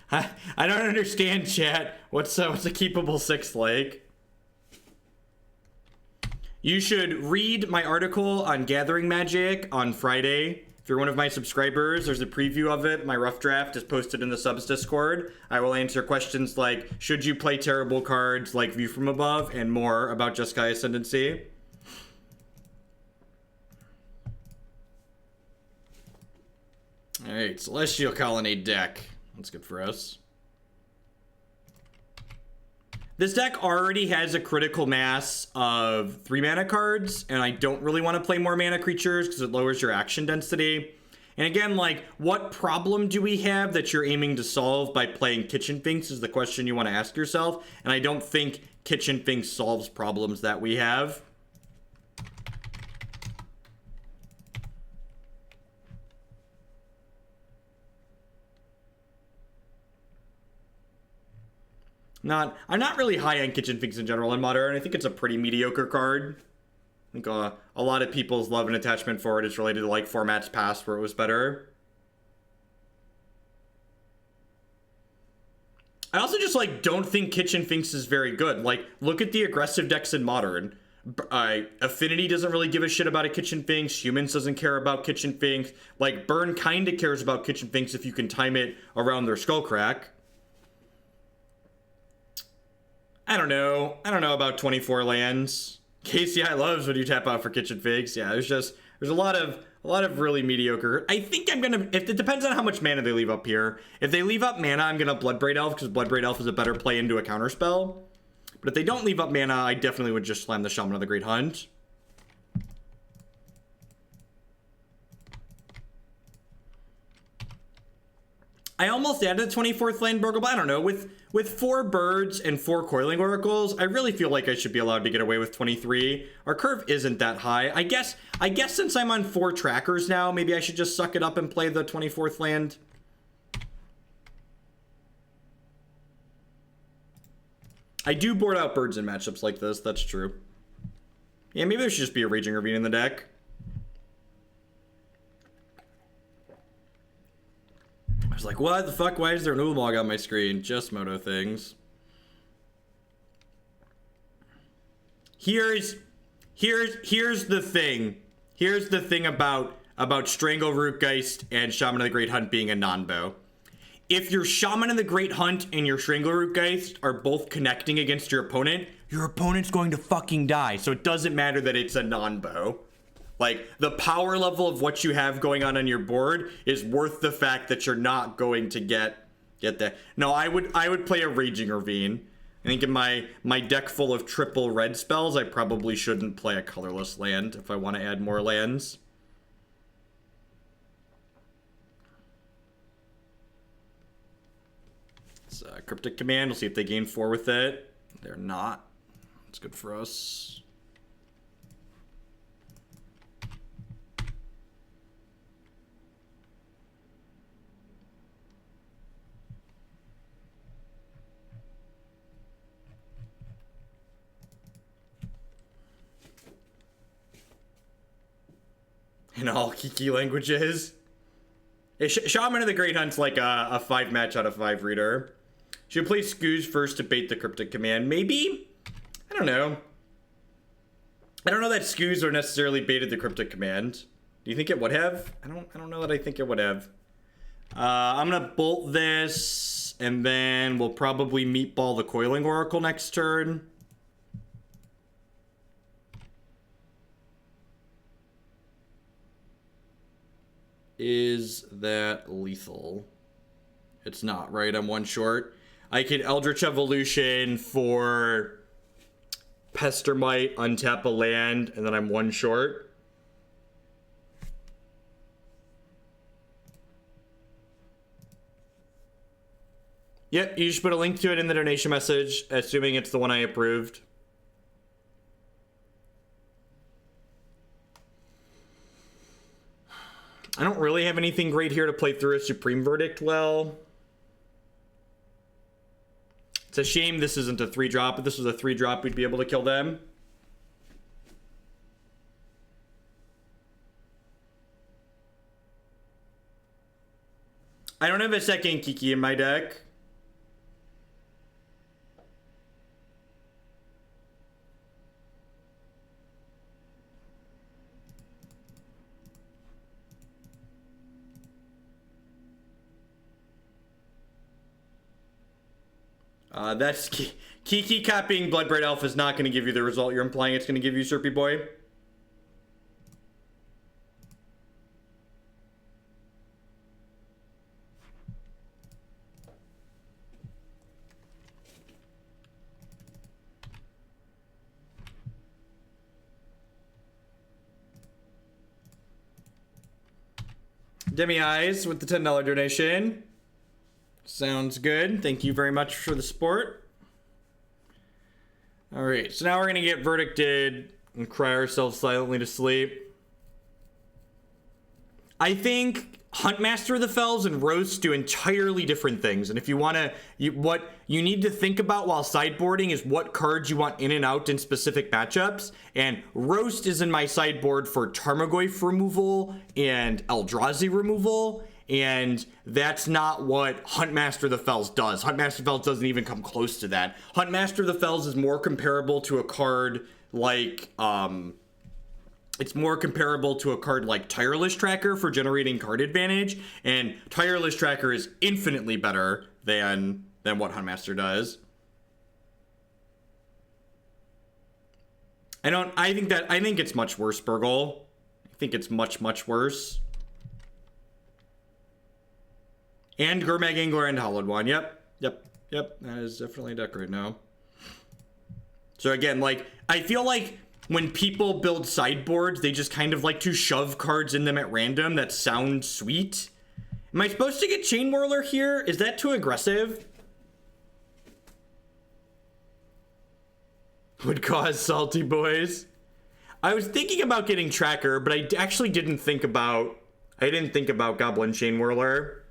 I don't understand, chat. What's a keepable 6 like? You should read my article on Gathering Magic on Friday. If you're one of my subscribers, there's a preview of it. My rough draft is posted in the subs Discord. I will answer questions like, should you play terrible cards like View from Above, and more about Jeskai Ascendancy. Alright, Celestial Colonnade deck. That's good for us. This deck already has a critical mass of 3 mana cards, and I don't really want to play more mana creatures because it lowers your action density. And again, like, what problem do we have that you're aiming to solve by playing Kitchen Finks is the question you want to ask yourself. And I don't think Kitchen Finks solves problems that we have. I'm not really high on Kitchen Finks in general in Modern. I think it's a pretty mediocre card. I think a lot of people's love and attachment for it is related to like formats past where it was better. I also just like don't think Kitchen Finks is very good. Like, look at the aggressive decks in Modern. Affinity doesn't really give a shit about a Kitchen Finks. Humans doesn't care about Kitchen Finks. Like, Burn kinda cares about Kitchen Finks if you can time it around their Skullcrack. I don't know about 24 lands. KCI loves when you tap out for Kitchen Finks. Yeah, there's a lot of really mediocre. I think I'm gonna, if it depends on how much mana they leave up here. If they leave up mana, I'm gonna Bloodbraid Elf, because Bloodbraid Elf is a better play into a counterspell. But if they don't leave up mana, I definitely would just slam the Shaman of the Great Hunt. I almost added the 24th land Burgle, but I don't know. With 4 birds and 4 Coiling Oracles, I really feel like I should be allowed to get away with 23. Our curve isn't that high. I guess since I'm on 4 trackers now, maybe I should just suck it up and play the 24th land. I do board out birds in matchups like this, that's true. Yeah, maybe there should just be a Raging Ravine in the deck. I was like, what the fuck? Why is there an Ulamog on my screen? Just Moto things. Here's the thing. Here's the thing about Strangleroot Geist and Shaman of the Great Hunt being a non-bow. If your Shaman of the Great Hunt and your Strangleroot Geist are both connecting against your opponent's going to fucking die. So it doesn't matter that it's a non-bow. Like, the power level of what you have going on your board is worth the fact that you're not going to get that. No, I would play a Raging Ravine. I think in my deck full of triple red spells, I probably shouldn't play a colorless land if I want to add more lands. It's Cryptic Command. We'll see if they gain 4 with it. They're not. It's good for us. in all Kiki languages. Shaman of the Great Hunt's like a 5 match out of 5 reader. Should play Scooze first to bait the cryptic command. Maybe? I don't know. I don't know that Scooze are necessarily baited the cryptic command. Do you think it would have? I don't know that I think it would have. I'm gonna bolt this, and then we'll probably meatball the Coiling Oracle next turn. Is that lethal? It's not, right? I'm 1 short. I can Eldritch Evolution for Pestermite, untap a land, and then I'm 1 short. Yep, you just put a link to it in the donation message, assuming it's the one I approved. I don't really have anything great here to play through a Supreme Verdict well. It's a shame this isn't a 3-drop. If this was a 3-drop, we'd be able to kill them. I don't have a second Kiki in my deck. That's Kiki copying Bloodbraid Elf is not going to give you the result you're implying it's going to give you, Serpy Boy. Demi Eyes with the $10 donation. Sounds good. Thank you very much for the support. Alright, so now we're going to get verdicted and cry ourselves silently to sleep. I think Huntmaster of the Fells and Roast do entirely different things. And if you want to, what you need to think about while sideboarding is what cards you want in and out in specific matchups. And Roast is in my sideboard for Tarmogoyf removal and Eldrazi removal. And that's not what Huntmaster of the Fells does. Huntmaster of the Fells doesn't even come close to that. Huntmaster of the Fells is more comparable to a card like, it's more comparable to a card like Tireless Tracker for generating card advantage. And Tireless Tracker is infinitely better than what Huntmaster does. I think it's much worse, Burgle. I think it's much, much worse. And Gurmag Angler and Hollowed One. Yep. That is definitely a deck right now. So again, like, I feel like when people build sideboards, they just kind of like to shove cards in them at random that sound sweet. Am I supposed to get Chainwhirler here? Is that too aggressive? Would cause salty boys. I was thinking about getting Tracker, but I actually didn't think about Goblin Chainwhirler.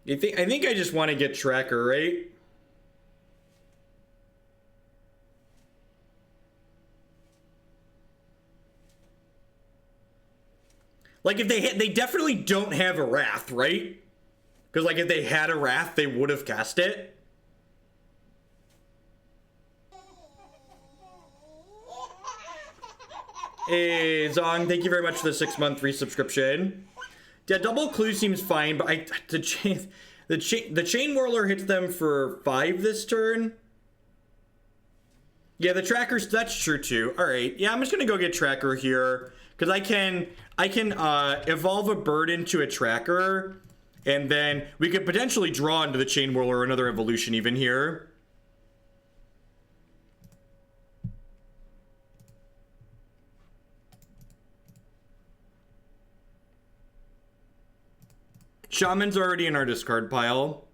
I think I just want to get Tracker, right? Like, if they definitely don't have a Wrath, right? Because, like, if they had a Wrath, they would have cast it. Hey, Zong, thank you very much for the 6-month resubscription. Yeah, double clue seems fine, but the Chainwhirler hits them for 5 this turn. Yeah, the Trackers, that's true too. All right, yeah, I'm just gonna go get Tracker here because I can evolve a bird into a Tracker, and then we could potentially draw into the Chainwhirler another evolution even here. Shaman's already in our discard pile.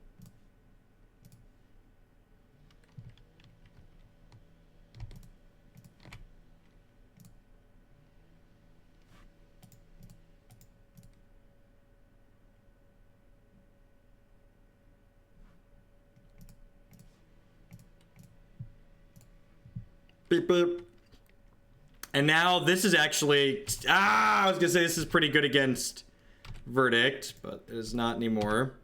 Beep, beep. And now this is actually... I was going to say this is pretty good against Verdict, but it is not anymore.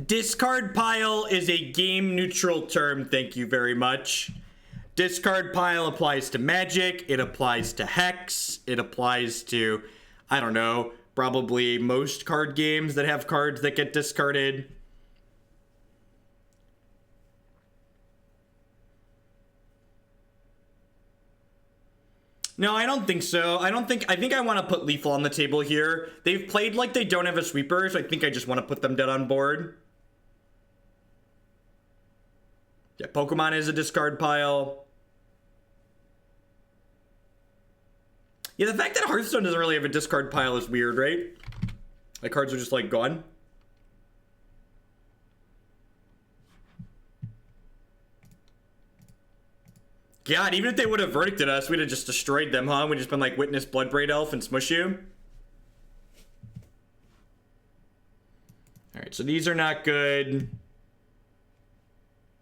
Discard pile is a game neutral term, thank you very much. Discard pile applies to Magic, it applies to Hex, it applies to, I don't know, probably most card games that have cards that get discarded. No, I don't think so. I think I want to put Lethal on the table here. They've played like they don't have a sweeper, so I think I just want to put them dead on board. Yeah, Pokemon is a discard pile. Yeah, the fact that Hearthstone doesn't really have a discard pile is weird, right? Like, cards are just, like, gone. God, even if they would have verdicted us, we'd have just destroyed them, huh? We'd just been like, witness Bloodbraid Elf and smush you. Alright, so these are not good.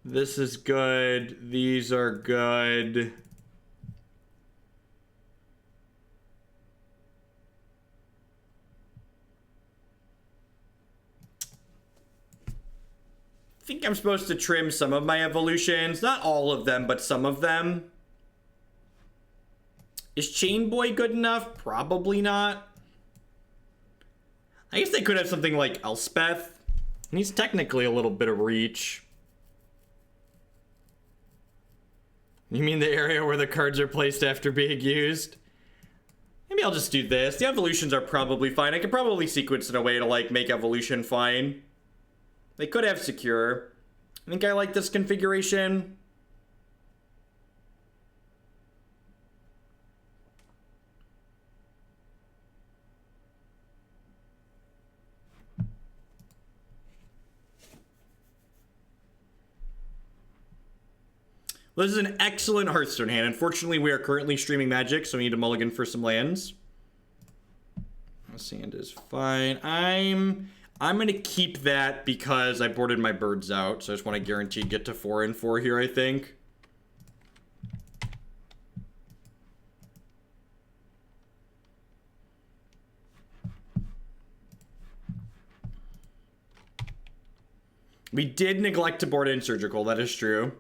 This is good. These are good. I think I'm supposed to trim some of my evolutions. Not all of them, but some of them. Is Chain Boy good enough? Probably not. I guess they could have something like Elspeth. And he's technically a little bit of reach. You mean the area where the cards are placed after being used? Maybe I'll just do this. The evolutions are probably fine. I could probably sequence in a way to, like, make evolution fine. They could have secure. I think I like this configuration. Well, this is an excellent Hearthstone hand. Unfortunately, we are currently streaming Magic, so we need to mulligan for some lands. Sand is fine. I'm going to keep that because I boarded my birds out, so I just want to guarantee get to 4 and 4 here, I think. We did neglect to board in Surgical, that is true.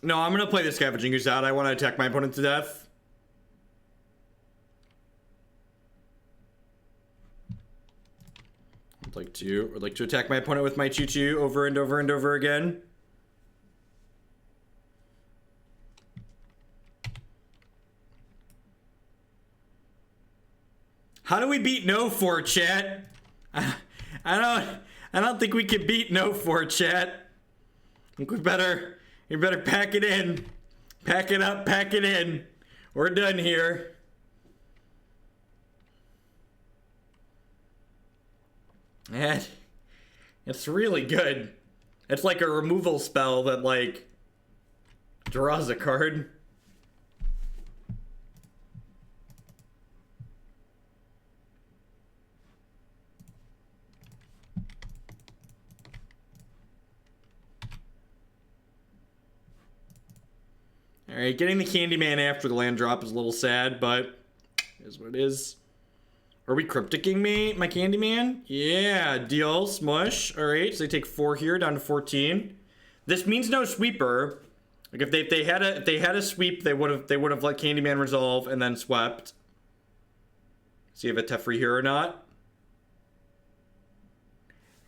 No, I'm going to play the Scavenging Ooze out. I want to attack my opponent to death. I'd like to attack my opponent with my Choo-Choo over and over and over again. How do we beat No 4, chat? I don't think we can beat No 4, chat. I think we better pack it in. Pack it up, pack it in. We're done here. And it's really good. It's like a removal spell that, like, draws a card. Alright, getting the Candyman after the land drop is a little sad, but it is what it is. Are we crypticking me, my Candyman? Yeah, deal, smush. Alright, so they take 4 here, down to 14. This means no sweeper. Like if they had a sweep, they would have let Candyman resolve and then swept. See if it's Teferi here or not.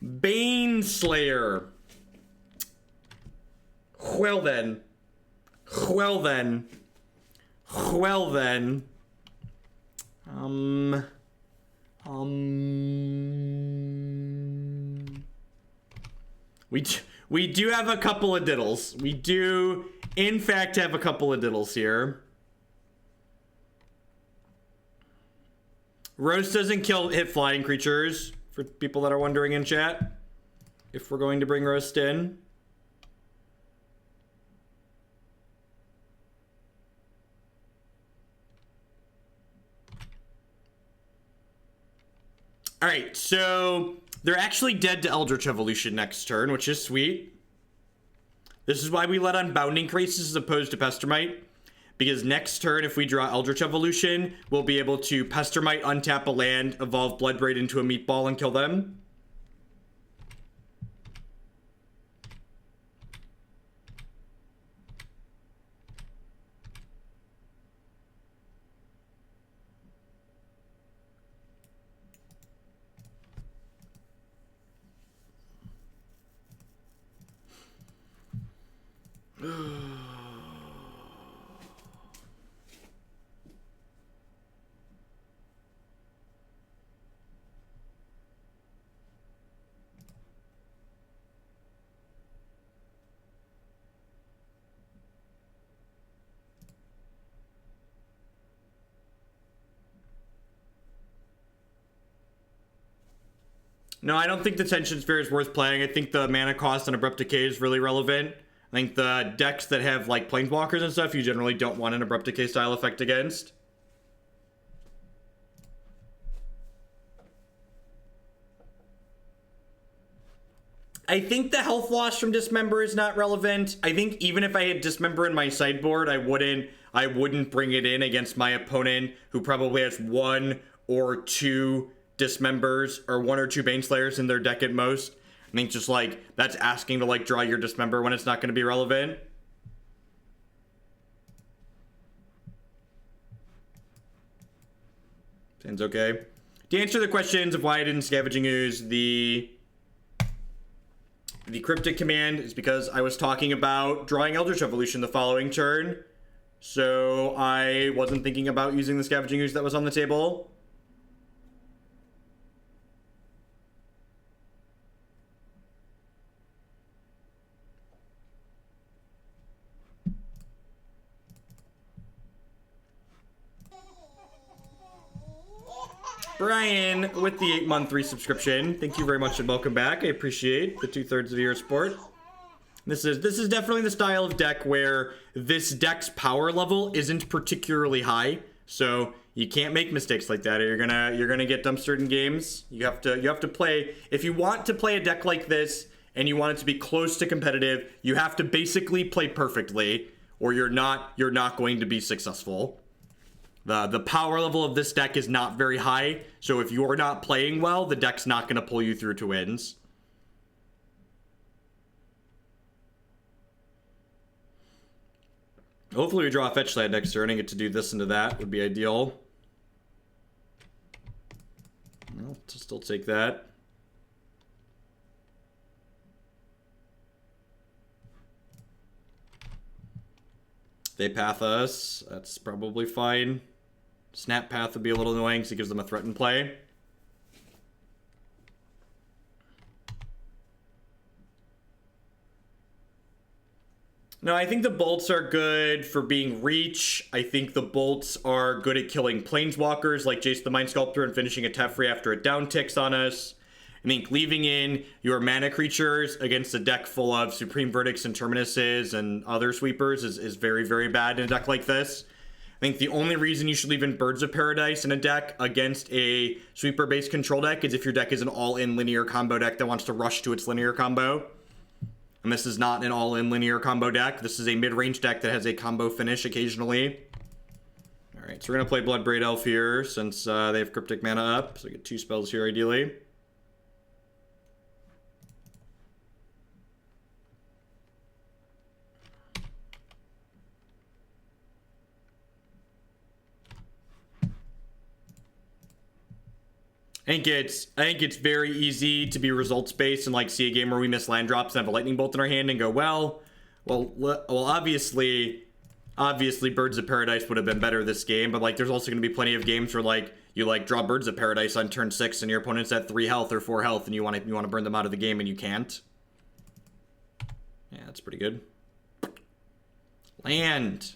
Baneslayer. Well then. Well then. Well then. We do have a couple of diddles. We do, in fact, have a couple of diddles here. Roast doesn't hit flying creatures, for people that are wondering in chat, if we're going to bring Roast in. Alright, so they're actually dead to Eldritch Evolution next turn, which is sweet. This is why we let on Bounding Krasis as opposed to Pestermite. Because next turn, if we draw Eldritch Evolution, we'll be able to Pestermite, untap a land, evolve Bloodbraid into a meatball, and kill them. No, I don't think the Tension Sphere is worth playing. I think the mana cost on Abrupt Decay is really relevant. I think the decks that have, like, Planeswalkers and stuff, you generally don't want an Abrupt Decay style effect against. I think the health loss from Dismember is not relevant. I think even if I had Dismember in my sideboard, I wouldn't bring it in against my opponent, who probably has one or two Dismembers or one or two Baneslayers in their deck at most. I think just like that's asking to like draw your Dismember when it's not going to be relevant. Sounds okay. To answer the questions of why I didn't Scavenging Ooze the Cryptic command is because I was talking about drawing Eldritch Evolution the following turn. So I wasn't thinking about using the Scavenging Ooze that was on the table. Brian with the 8-month resubscription. Thank you very much and welcome back. I appreciate the 2/3 of your support. This is definitely the style of deck where this deck's power level isn't particularly high, so you can't make mistakes like that. Or you're gonna get dumpstered in games. You have to play, if you want to play a deck like this and you want it to be close to competitive, you have to basically play perfectly, or you're not going to be successful. The power level of this deck is not very high, so if you're not playing well, the deck's not going to pull you through to wins. Hopefully we draw a fetch land next turn and get to do this into that would be ideal. I'll still take that. They path us. That's probably fine. Snap path would be a little annoying because it gives them a threat in play. No, I think the bolts are good for being reach. I think the bolts are good at killing planeswalkers like Jace the Mind Sculptor and finishing a Teferi after it down ticks on us. I think leaving in your mana creatures against a deck full of Supreme Verdicts and Terminuses and other sweepers is very, very bad in a deck like this. I think the only reason you should leave in Birds of Paradise in a deck against a sweeper-based control deck is if your deck is an all-in linear combo deck that wants to rush to its linear combo. And this is not an all-in linear combo deck. This is a mid-range deck that has a combo finish occasionally. Alright, so we're going to play Bloodbraid Elf here since they have Cryptic mana up. So we get 2 spells here ideally. I think it's very easy to be results based and like see a game where we miss land drops and have a lightning bolt in our hand and go, well, obviously Birds of Paradise would have been better this game, but like there's also going to be plenty of games where like you like draw Birds of Paradise on turn 6 and your opponent's at 3 health or 4 health and you want to burn them out of the game and you can't. Yeah, that's pretty good. Land.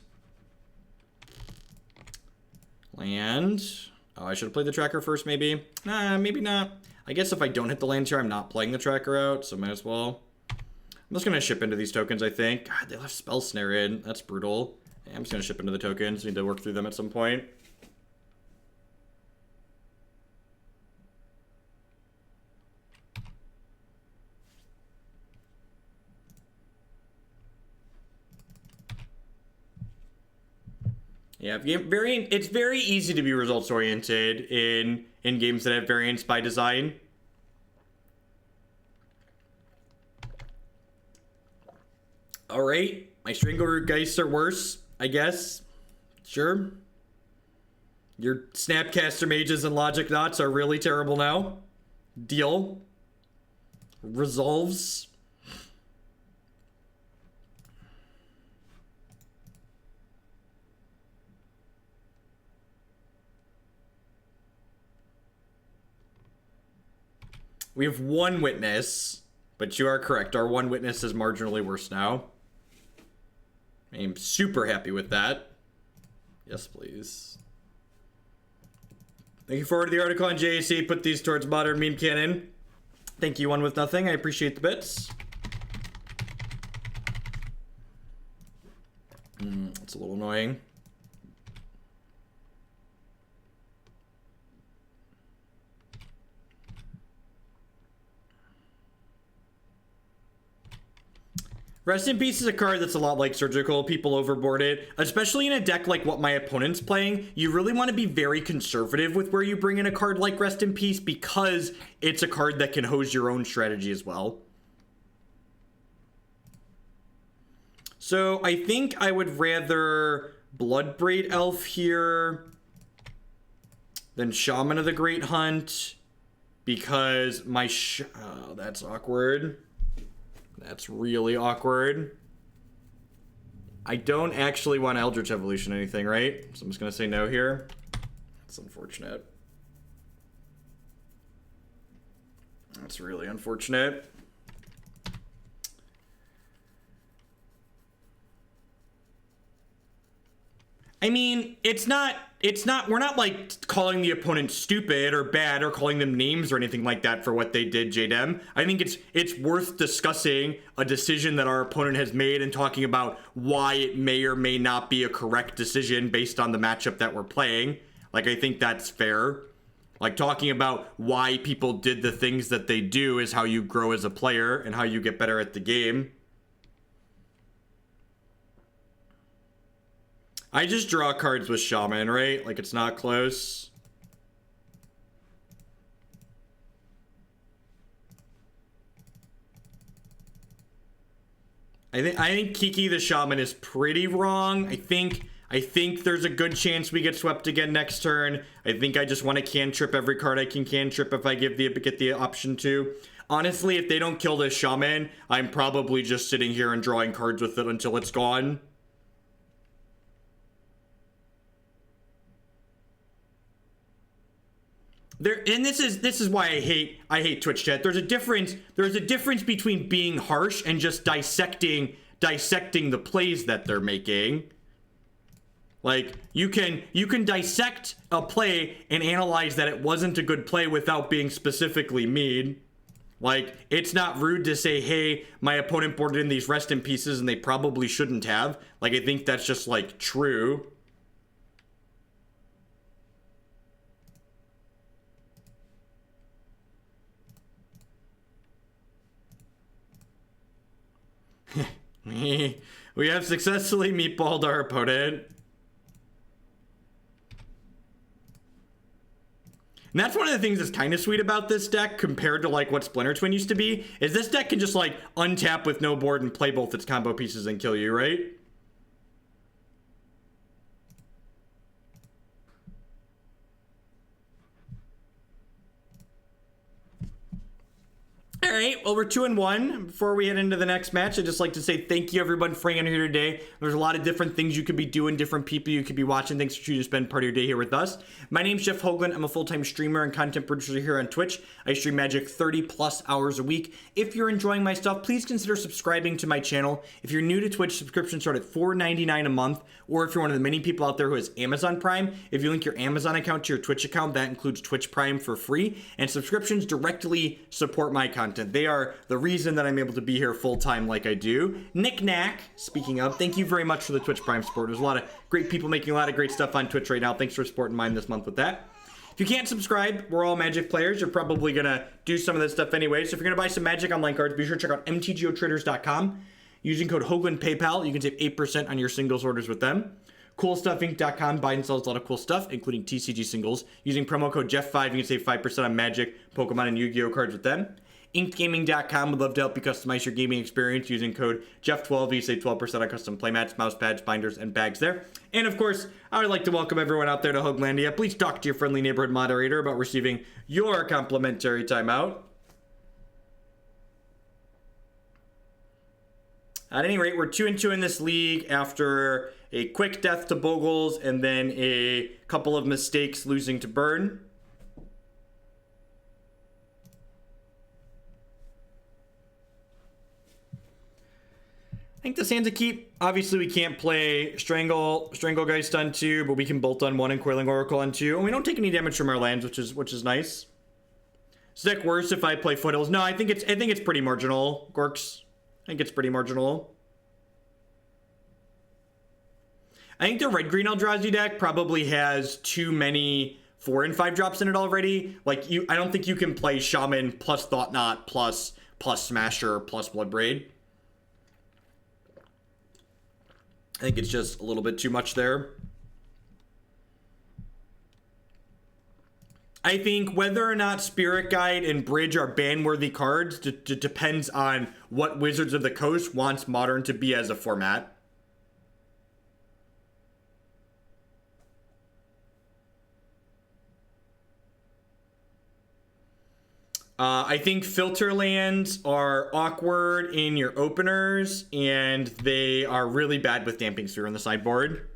Oh, I should have played the tracker first, maybe. Nah, maybe not. I guess if I don't hit the lands here, I'm not playing the tracker out, so might as well. I'm just gonna ship into these tokens, I think. God, they left Spell Snare in. That's brutal. Yeah, I'm just gonna ship into the tokens. Need to work through them at some point. Yeah, it's very easy to be results oriented in games that have variance by design. All right, my Strangleroot Geists are worse, I guess. Sure. Your Snapcaster Mages and Logic Knots are really terrible now. Deal. Resolves. We have one witness, but you are correct. Our one witness is marginally worse now. I am super happy with that. Yes, please. Thank you forward to the article on JAC. Put these towards modern meme canon. Thank you, One With Nothing. I appreciate the bits. It's a little annoying. Rest in Peace is a card that's a lot like Surgical. People overboard it, especially in a deck like what my opponent's playing. You really want to be very conservative with where you bring in a card like Rest in Peace because it's a card that can hose your own strategy as well. So I think I would rather Bloodbraid Elf here than Shaman of the Great Hunt because my oh, that's awkward. That's really awkward. I don't actually want Eldritch Evolution or anything, right? So I'm just going to say no here. That's unfortunate. That's really unfortunate. I mean, we're not like calling the opponent stupid or bad or calling them names or anything like that for what they did, JDM. I think it's worth discussing a decision that our opponent has made and talking about why it may or may not be a correct decision based on the matchup that we're playing. Like, I think that's fair. Like, talking about why people did the things that they do is how you grow as a player and how you get better at the game. I just draw cards with Shaman, right? Like, it's not close. I think Kiki the Shaman is pretty wrong. I think there's a good chance we get swept again next turn. I think I just want to cantrip every card I can cantrip if I get the option to. Honestly, if they don't kill this Shaman, I'm probably just sitting here and drawing cards with it until it's gone. This is why I hate Twitch chat. There's a difference between being harsh and just dissecting the plays that they're making. Like, you can dissect a play and analyze that it wasn't a good play without being specifically mean. Like, it's not rude to say, hey, my opponent boarded in these Rest in Pieces and they probably shouldn't have. Like, I think that's just, like, true. We have successfully meatballed our opponent. And that's one of the things that's kind of sweet about this deck compared to like what Splinter Twin used to be, is this deck can just like untap with no board and play both its combo pieces and kill you, right? right, well, we're 2-1. Before we head into the next match, I'd just like to say thank you, everyone, for hanging out here today. There's a lot of different things you could be doing, different people you could be watching. Thanks for choosing to spend part of your day here with us. My name's Jeff Hoagland. I'm a full-time streamer and content producer here on Twitch. I stream Magic 30-plus hours a week. If you're enjoying my stuff, please consider subscribing to my channel. If you're new to Twitch, subscriptions start at $4.99 a month, or if you're one of the many people out there who has Amazon Prime, if you link your Amazon account to your Twitch account, that includes Twitch Prime for free, and subscriptions directly support my content. They are the reason that I'm able to be here full-time like I do. Nick Knack, speaking of, thank you very much for the Twitch Prime support. There's a lot of great people making a lot of great stuff on Twitch right now. Thanks for supporting mine this month with that. If you can't subscribe, we're all Magic players. You're probably going to do some of this stuff anyway. So if you're going to buy some Magic Online cards, be sure to check out mtgotraders.com. Using code Hoagland PayPal, you can save 8% on your singles orders with them. CoolStuffInc.com buys and sells a lot of cool stuff, including TCG singles. Using promo code Jeff5, you can save 5% on Magic, Pokemon, and Yu-Gi-Oh cards with them. InkGaming.com would love to help you customize your gaming experience using code Jeff12. You save 12% on custom playmats, mouse pads, binders, and bags there. And of course, I would like to welcome everyone out there to Hoaglandia. Please talk to your friendly neighborhood moderator about receiving your complimentary timeout. At any rate, we're 2-2 in this league after a quick death to Boogles and then a couple of mistakes losing to Burn. I think this hand's a keep. Obviously, we can't play Strangle Geist on 2, but we can Bolt on 1 and Coiling Oracle on 2. And we don't take any damage from our lands, which is nice. Is that worse if I play Foothills? No, I think it's pretty marginal, Gorks. I think it's pretty marginal. I think the red-green Eldrazi deck probably has too many 4 and 5 drops in it already. Like, I don't think you can play Shaman plus Thought Knot plus Smasher plus Bloodbraid. I think it's just a little bit too much there. I think whether or not Spirit Guide and Bridge are ban-worthy cards depends on what Wizards of the Coast wants Modern to be as a format. I think filter lands are awkward in your openers, and they are really bad with Damping Sphere on the sideboard.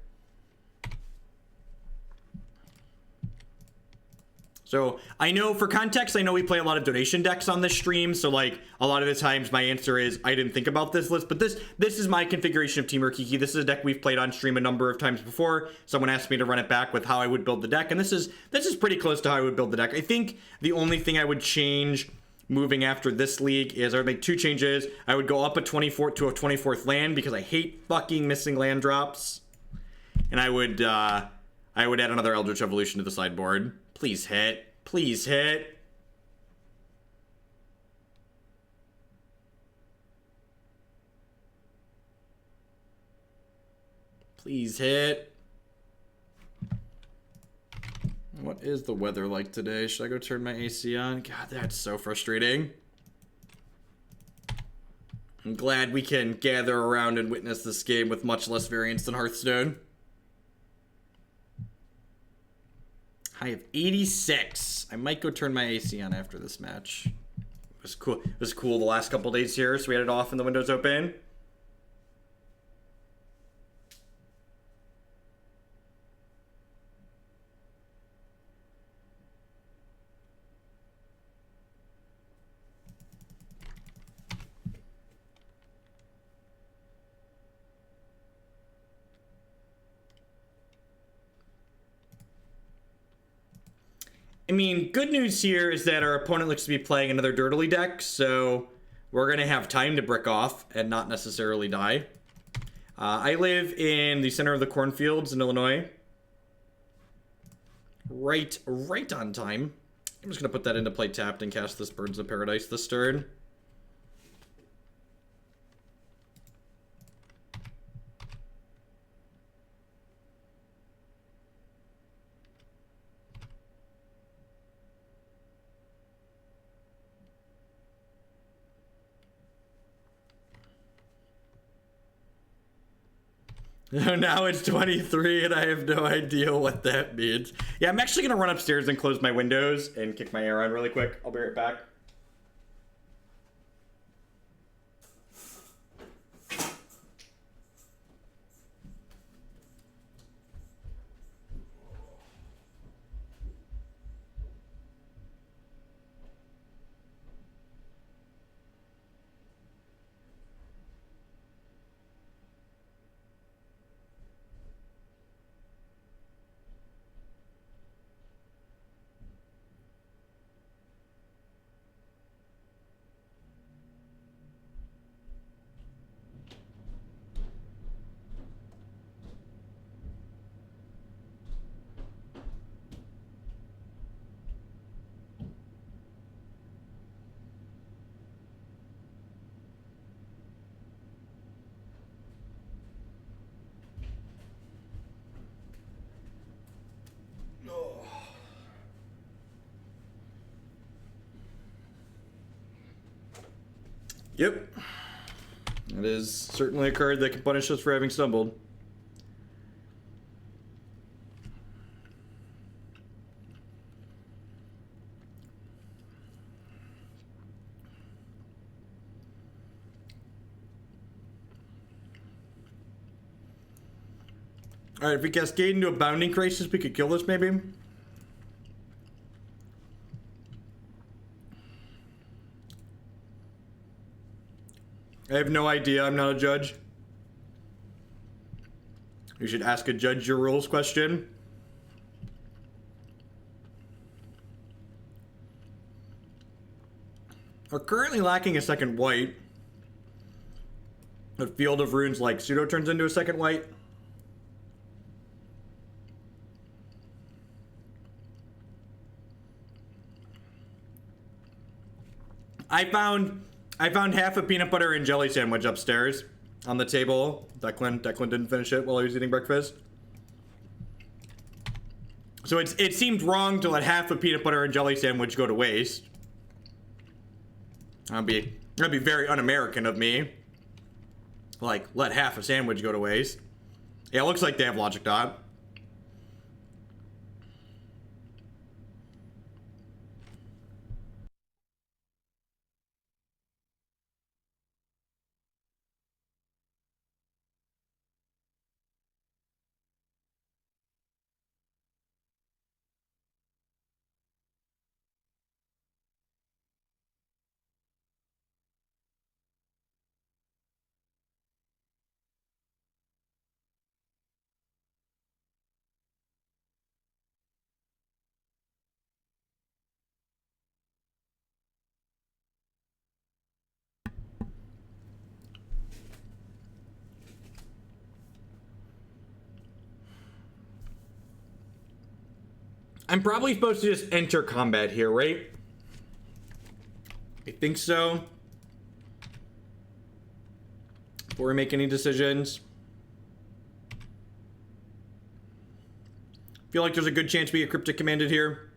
So I know, for context, I know we play a lot of donation decks on this stream, so like a lot of the times my answer is I didn't think about this list, but this is my configuration of Temur Kiki. This is a deck we've played on stream a number of times before. Someone asked me to run it back with how I would build the deck, and this is pretty close to how I would build the deck. I think the only thing I would change moving after this league is I would make 2 changes. I would go up a 24th to a 24th land because I hate fucking missing land drops, and I would add another Eldritch Evolution to the sideboard. Please hit. Please hit. Please hit. What is the weather like today? Should I go turn my AC on? God, that's so frustrating. I'm glad we can gather around and witness this game with much less variance than Hearthstone. High of 86. I might go turn my AC on after this match. It was cool. It was cool the last couple days here, so we had it off and the windows open. I mean, good news here is that our opponent looks to be playing another Dirtily deck, so we're going to have time to brick off and not necessarily die. I live in the center of the cornfields in Illinois. Right on time. I'm just going to put that into play tapped and cast this Birds of Paradise this turn. Now it's 23 and I have no idea what that means. Yeah, I'm actually going to run upstairs and close my windows and kick my air on really quick. I'll be right back. Yep. It is certainly a card that can punish us for having stumbled. Alright, if we cascade into a Bounding Krasis, we could kill this, maybe? I have no idea. I'm not a judge. You should ask a judge your rules question. We're currently lacking a second white. The Field of Runes like pseudo turns into a second white. I found half a peanut butter and jelly sandwich upstairs on the table. Declan didn't finish it while he was eating breakfast. So it seemed wrong to let half a peanut butter and jelly sandwich go to waste. That'd be very un-American of me. Like, let half a sandwich go to waste. Yeah, it looks like they have Logic Dot. I'm probably supposed to just enter combat here, right? I think so. Before we make any decisions. Feel like there's a good chance we get Cryptic Commanded here.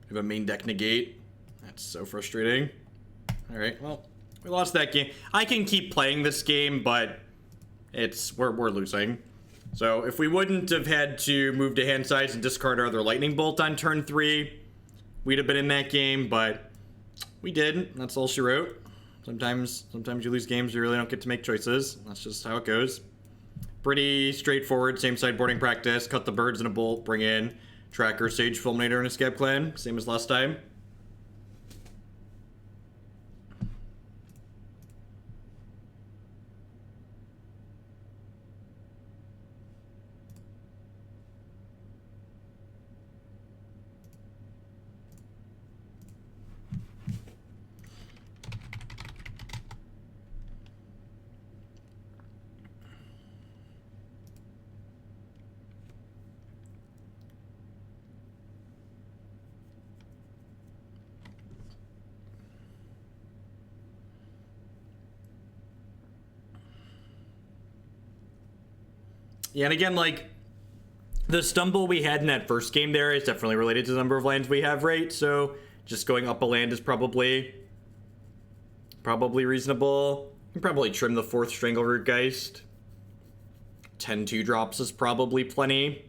We have a main deck negate. That's so frustrating. Alright, well, we lost that game. I can keep playing this game, but we're losing. So if we wouldn't have had to move to hand size and discard our other lightning bolt on turn 3, we'd have been in that game, but we didn't. That's all she wrote. Sometimes you lose games, you really don't get to make choices. That's just how it goes. Pretty straightforward, same sideboarding practice. Cut the birds in a bolt, bring in Tracker, Sage, Fulminator, and a Scab-Clan, same as last time. Yeah, and again, like, the stumble we had in that first game there is definitely related to the number of lands we have, right? So just going up a land is probably reasonable. You can probably trim the 4th Strangleroot Geist. 10 2-drops is probably plenty.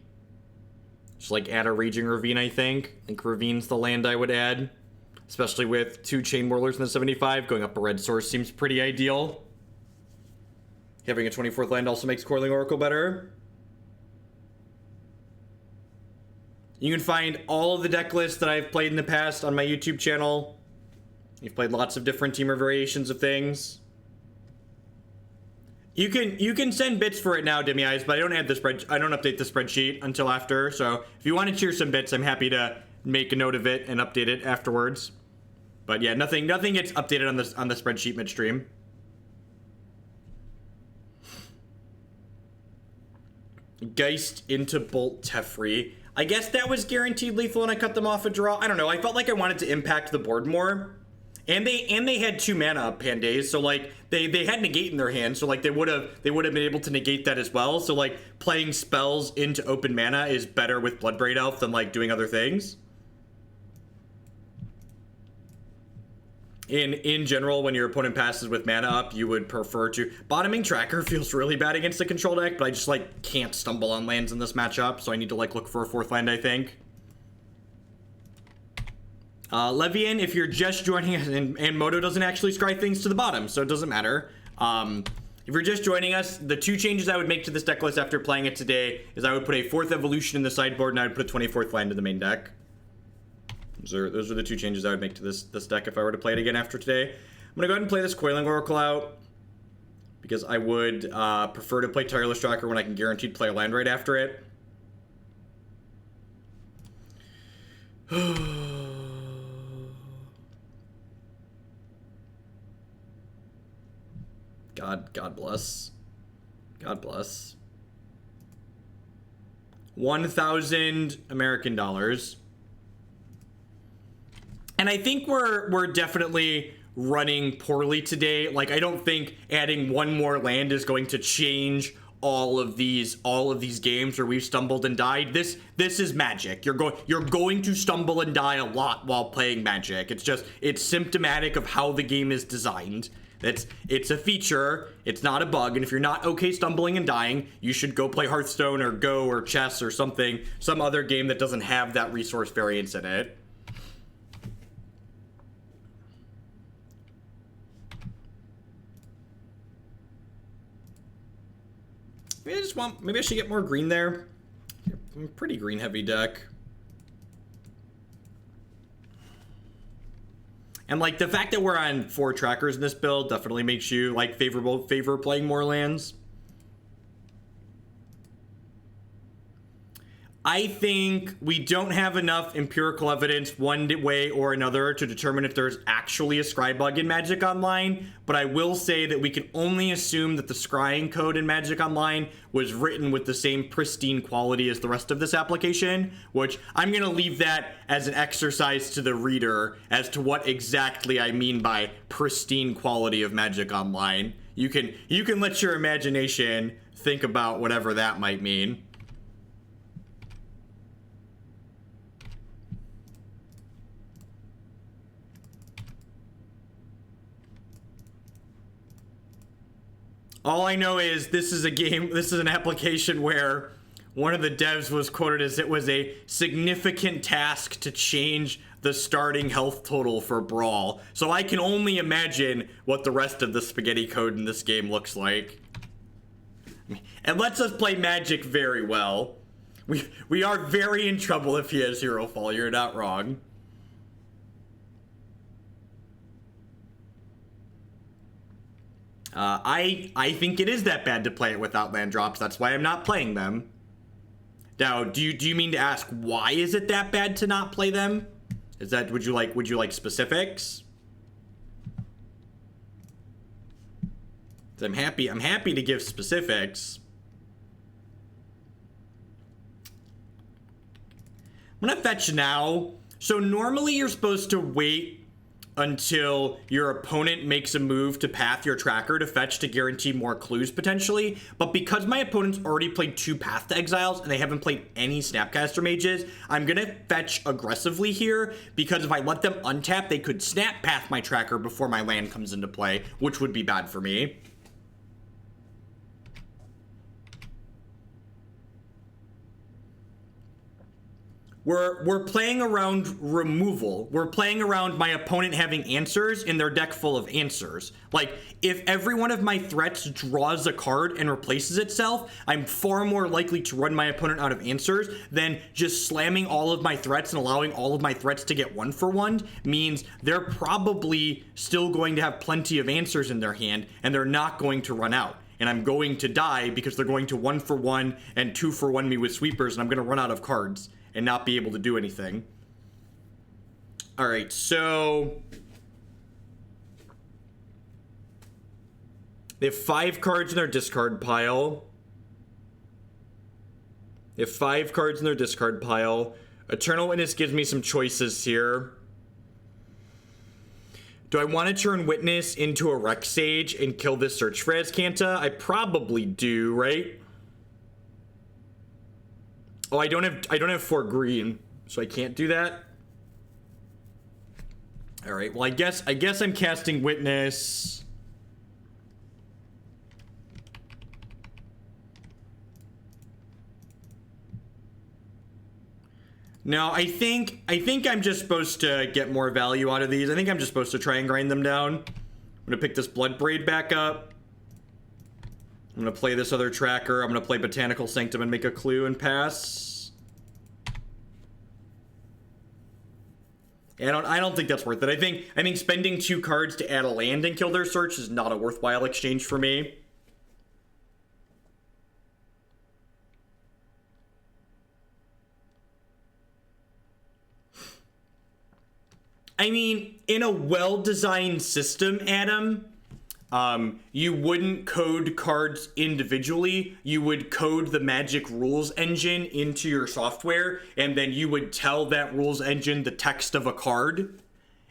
Just like add a Raging Ravine, I think. I think Ravine's the land I would add. Especially with 2 Chainwhirlers in the 75. Going up a red source seems pretty ideal. Having a 24th land also makes Coiling Oracle better. You can find all of the deck lists that I've played in the past on my YouTube channel. You've played lots of different Temur variations of things. You can send bits for it now, Demi Eyes, but I don't update the spreadsheet until after. So if you want to cheer some bits, I'm happy to make a note of it and update it afterwards. But yeah, nothing gets updated on the spreadsheet midstream. Geist into Bolt Teferi. I guess that was guaranteed lethal and I cut them off a draw. I don't know. I felt like I wanted to impact the board more. And they had 2 mana up Pandays, so like they had negate in their hand, so like they would have been able to negate that as well. So like playing spells into open mana is better with Bloodbraid Elf than like doing other things. In general, when your opponent passes with mana up, you would prefer to... Bottoming Tracker feels really bad against the control deck, but I just like can't stumble on lands in this matchup, so I need to like look for a 4th land, I think. Levian, if you're just joining us, and Moto doesn't actually scry things to the bottom, so it doesn't matter. If you're just joining us, the 2 changes I would make to this deck list after playing it today is I would put a 4th evolution in the sideboard, and I would put a 24th land in the main deck. Those are the 2 changes I would make to this deck if I were to play it again after today. I'm gonna go ahead and play this Coiling Oracle out, because I would prefer to play Tireless Tracker when I can guaranteed play a land right after it. God bless. God bless. 1,000 American dollars. And I think we're definitely running poorly today. Like, I don't think adding 1 more land is going to change all of these games where we've stumbled and died. This is Magic. You're going to stumble and die a lot while playing Magic. It's symptomatic of how the game is designed. It's a feature, it's not a bug, and if you're not okay stumbling and dying, you should go play Hearthstone or Go or chess or something, some other game that doesn't have that resource variance in it. Maybe I should get more green there. I'm a pretty green heavy deck. And like the fact that we're on 4 trackers in this build definitely makes you like favor playing more lands. I think we don't have enough empirical evidence one way or another to determine if there's actually a scry bug in Magic Online, but I will say that we can only assume that the scrying code in Magic Online was written with the same pristine quality as the rest of this application, which I'm going to leave that as an exercise to the reader as to what exactly I mean by pristine quality of Magic Online. You can let your imagination think about whatever that might mean. All I know is this is an application where one of the devs was quoted as it was a significant task to change the starting health total for Brawl. So I can only imagine what the rest of the spaghetti code in this game looks like. And lets us play Magic very well. We are very in trouble if he has Hero Fall, you're not wrong. I think it is that bad to play it without land drops. That's why I'm not playing them. Now, do you mean to ask why is it that bad to not play them? Is that would you like specifics? I'm happy to give specifics. I'm gonna fetch now. So normally you're supposed to wait until your opponent makes a move to path your tracker to fetch to guarantee more clues potentially, but because my opponent's already played 2 Path to Exiles and they haven't played any Snapcaster Mages, I'm gonna fetch aggressively here, because if I let them untap, they could Snap Path my tracker before my land comes into play, which would be bad for me. We're playing around removal. We're playing around my opponent having answers in their deck full of answers. Like, if every one of my threats draws a card and replaces itself, I'm far more likely to run my opponent out of answers than just slamming all of my threats and allowing all of my threats to get 1-for-1 means they're probably still going to have plenty of answers in their hand and they're not going to run out. And I'm going to die because they're going to 1-for-1 and 2-for-1 me with sweepers, and I'm going to run out of cards and not be able to do anything. All right, so they have 5 cards in their discard pile. They have 5 cards in their discard pile. Eternal Witness gives me some choices here. Do I want to turn Witness into a Rec Sage and kill this Search for Azcanta? I probably do, right? Oh, I don't have 4 green, so I can't do that. All right. Well, I guess I'm casting Witness. No, I think I'm just supposed to get more value out of these. I think I'm just supposed to try and grind them down. I'm gonna pick this Bloodbraid back up. I'm gonna play this other tracker. I'm gonna play Botanical Sanctum and make a clue and pass. I don't think that's worth it. I think spending 2 cards to add a land and kill their search is not a worthwhile exchange for me. I mean, in a well-designed system, Adam, you wouldn't code cards individually. You would code the Magic rules engine into your software, and then you would tell that rules engine the text of a card,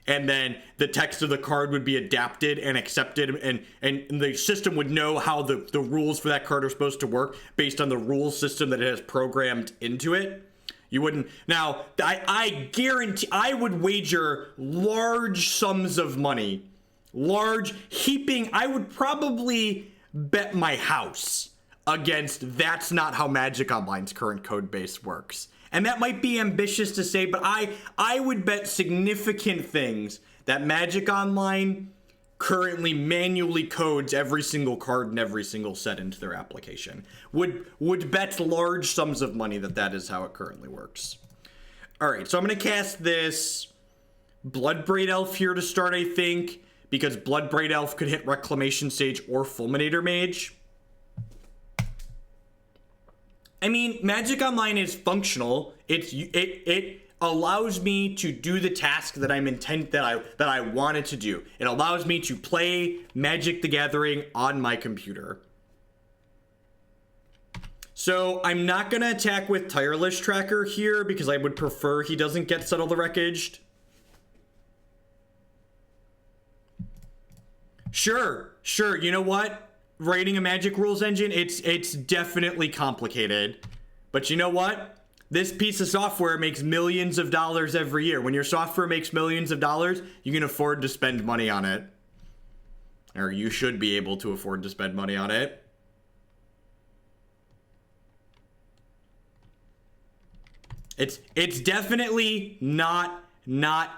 and then the text of the card would be adapted and accepted, and the system would know how the rules for that card are supposed to work based on the rules system that it has programmed into it. You wouldn't. Now, I guarantee, I would wager large sums of money, I would probably bet my house against that's not how Magic Online's current code base works. And that might be ambitious to say, but I would bet significant things that Magic Online currently manually codes every single card and every single set into their application. Would bet large sums of money that is how it currently works. All right, so I'm going to cast this Bloodbraid Elf here to start, I think, because Bloodbraid Elf could hit Reclamation Sage or Fulminator Mage. I mean, Magic Online is functional. It allows me to do the task that I wanted to do. It allows me to play Magic the Gathering on my computer. So I'm not gonna attack with Tireless Tracker here because I would prefer he doesn't get Settle the Wreckaged. Sure. You know what? Writing a Magic rules engine, it's definitely complicated. But you know what? This piece of software makes millions of dollars every year. When your software makes millions of dollars, you can afford to spend money on it. Or you should be able to afford to spend money on it. It's definitely not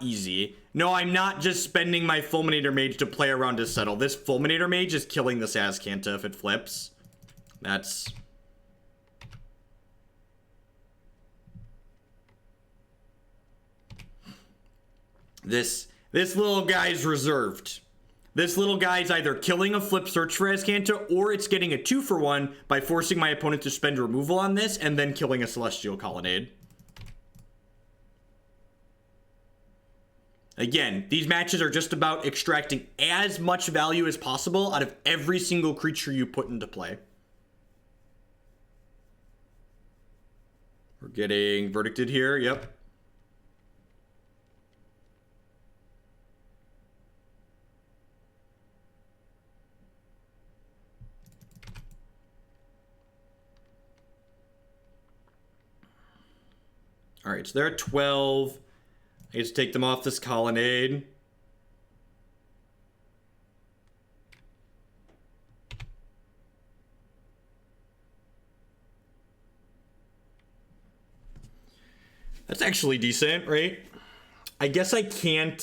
easy. No, I'm not just spending my Fulminator Mage to play around to settle. This Fulminator Mage is killing this Azcanta if it flips. That's... This little guy's reserved. This little guy's either killing a flip search for Azcanta, or it's getting a 2-for-1 by forcing my opponent to spend removal on this and then killing a Celestial Colonnade. Again, these matches are just about extracting as much value as possible out of every single creature you put into play. We're getting verdicted here, yep. All right, so they're at 12. I get to take them off this colonnade. That's actually decent, right? I guess I can't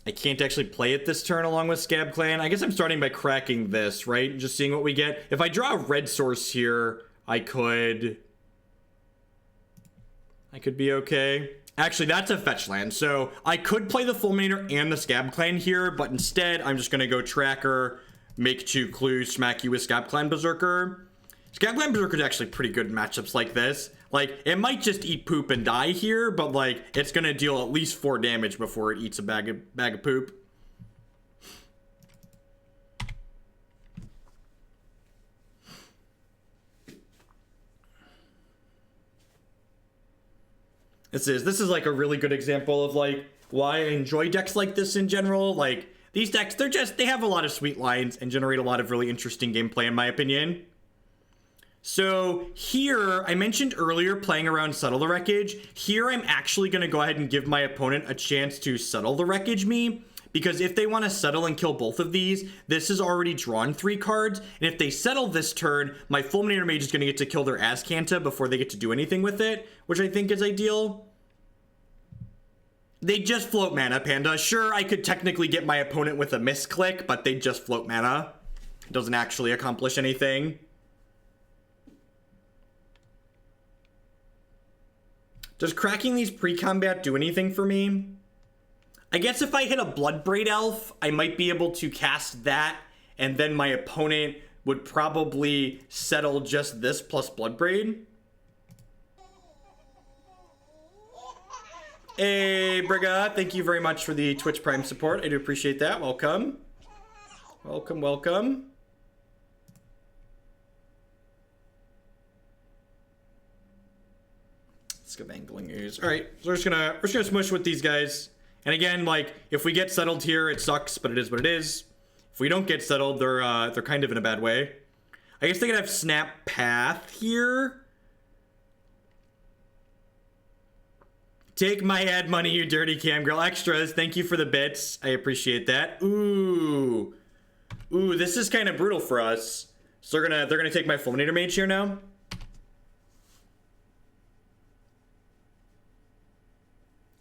actually play it this turn along with Scab-Clan. I guess I'm starting by cracking this, right? Just seeing what we get. If I draw a red source here, I could be okay. Actually, that's a fetch land. So I could play the Fulminator and the Scab-Clan here, but instead I'm just going to go Tracker, make 2 clues, smack you with Scab-Clan Berserker. Scab-Clan Berserker is actually pretty good in matchups like this. Like, it might just eat poop and die here, but like, it's going to deal at least 4 damage before it eats a bag of poop. This is like a really good example of like why I enjoy decks like this in general. Like, these decks, they have a lot of sweet lines and generate a lot of really interesting gameplay, in my opinion. So here, I mentioned earlier playing around Settle the Wreckage. Here, I'm actually going to go ahead and give my opponent a chance to Settle the Wreckage me, because if they want to settle and kill both of these, this has already drawn 3 cards, and if they settle this turn, my Fulminator Mage is going to get to kill their Azcanta before they get to do anything with it, which I think is ideal. They just float mana, Panda. Sure, I could technically get my opponent with a misclick, but they just float mana. It doesn't actually accomplish anything. Does cracking these pre-combat do anything for me? I guess if I hit a Bloodbraid Elf, I might be able to cast that, and then my opponent would probably settle just this plus Bloodbraid. Hey, Briga, thank you very much for the Twitch Prime support. I do appreciate that. Welcome. Welcome, welcome. Scavenging Ooze. All right, so we're just gonna smush with these guys. And again, like, if we get settled here, it sucks, but it is what it is. If we don't get settled, they're kind of in a bad way. I guess they could have Snap Path here. Take my ad money, you dirty cam girl. Extras, thank you for the bits. I appreciate that. Ooh, this is kind of brutal for us. So they're gonna take my Fulminator Mage here now.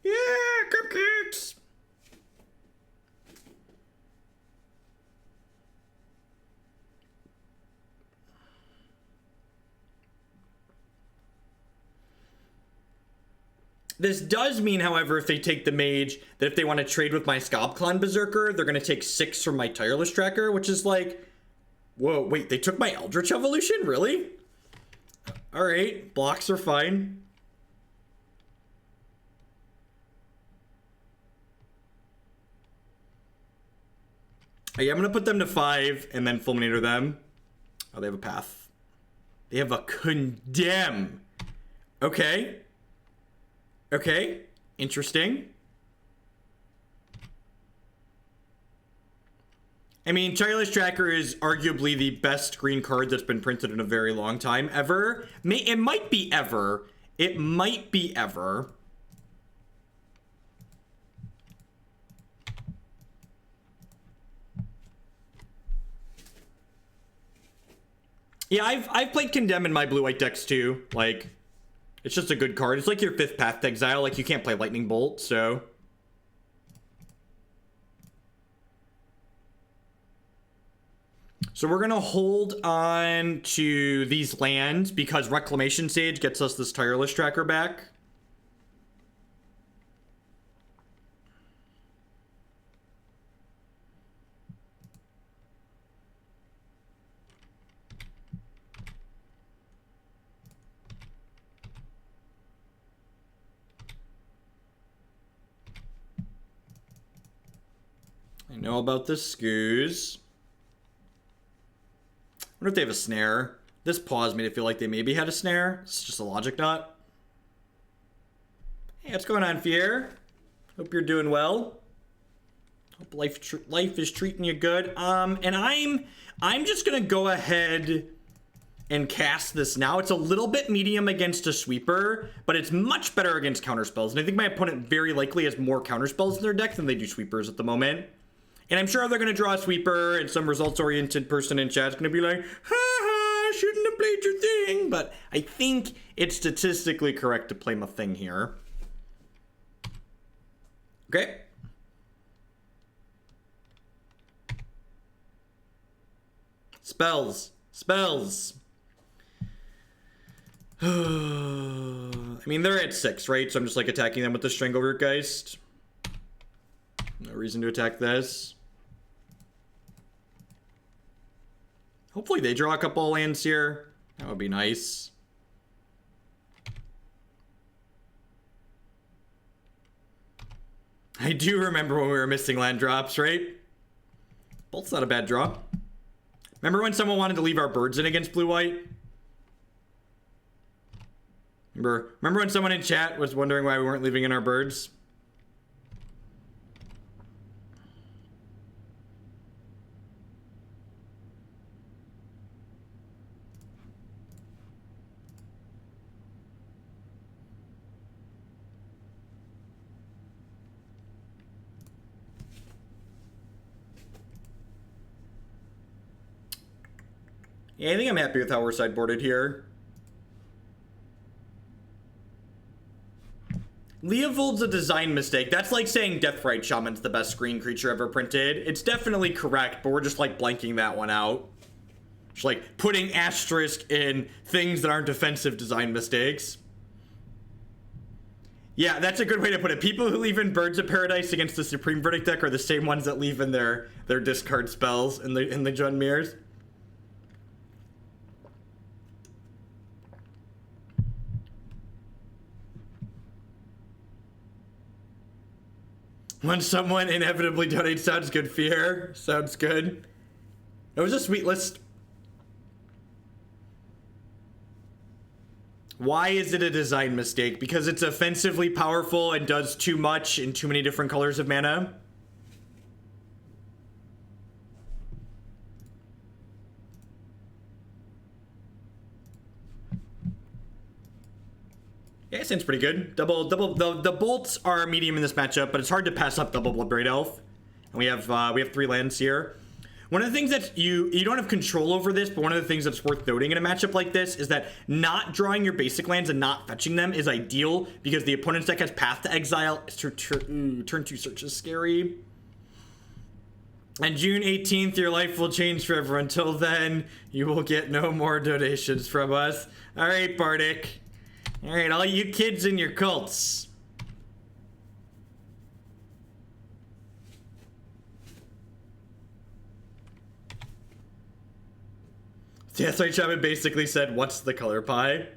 Yeah, cupcakes. This does mean, however, if they take the mage, that if they want to trade with my Scab-Clan Berserker, they're going to take 6 from my Tireless Tracker, which is like, whoa, wait, they took my Eldritch Evolution? Really? All right, blocks are fine. Yeah, I'm going to put them to 5 and then Fulminator them. Oh, they have a path. They have a Condemn. Okay. Okay. Interesting. I mean, Tireless Tracker is arguably the best green card that's been printed in a very long time ever. It might be ever. It might be ever. Yeah, I've played Condemn in my blue-white decks too. Like, it's just a good card. It's like your 5th Path to Exile. Like, you can't play Lightning Bolt, so. So we're gonna hold on to these lands because Reclamation Sage gets us this Tireless Tracker back. I know about the Scooze. I wonder if they have a snare. This paused me to feel like they maybe had a snare. It's just a logic knot. Hey, what's going on, Fier? Hope you're doing well. Hope life is treating you good. And I'm just gonna go ahead and cast this now. It's a little bit medium against a sweeper, but it's much better against counterspells. And I think my opponent very likely has more counterspells in their deck than they do sweepers at the moment. And I'm sure they're going to draw a sweeper, and some results-oriented person in chat is going to be like, ha ha, shouldn't have played your thing. But I think it's statistically correct to play my thing here. Okay. Spells. Spells. I mean, they're at 6, right? So I'm just like attacking them with the Strangleroot Geist. No reason to attack this. Hopefully they draw a couple of lands here. That would be nice. I do remember when we were missing land drops, right? Bolt's not a bad draw. Remember when someone wanted to leave our birds in against blue-white? Remember when someone in chat was wondering why we weren't leaving in our birds? Yeah, I think I'm happy with how we're sideboarded here. Leovold's a design mistake. That's like saying Deathrite Shaman's the best green creature ever printed. It's definitely correct, but we're just like blanking that one out. Just like putting asterisk in things that aren't defensive design mistakes. Yeah, that's a good way to put it. People who leave in Birds of Paradise against the Supreme Verdict deck are the same ones that leave in their discard spells in the Jund Mirrors. When someone inevitably donates, sounds good. Fear sounds good. It was a sweet list. Why is it a design mistake? Because it's offensively powerful and does too much in too many different colors of mana? Yeah, it sounds pretty good. The bolts are medium in this matchup, but it's hard to pass up double Bloodbraid Elf. And we have 3 lands here. One of the things that you don't have control over this, but one of the things that's worth noting in a matchup like this is that not drawing your basic lands and not fetching them is ideal because the opponent's deck has Path to Exile. Turn 2 search is scary. And June 18th, your life will change forever. Until then, you will get no more donations from us. All right, Bardic. All right, all you kids in your cults. Deathrite Shaman basically said, what's the color pie?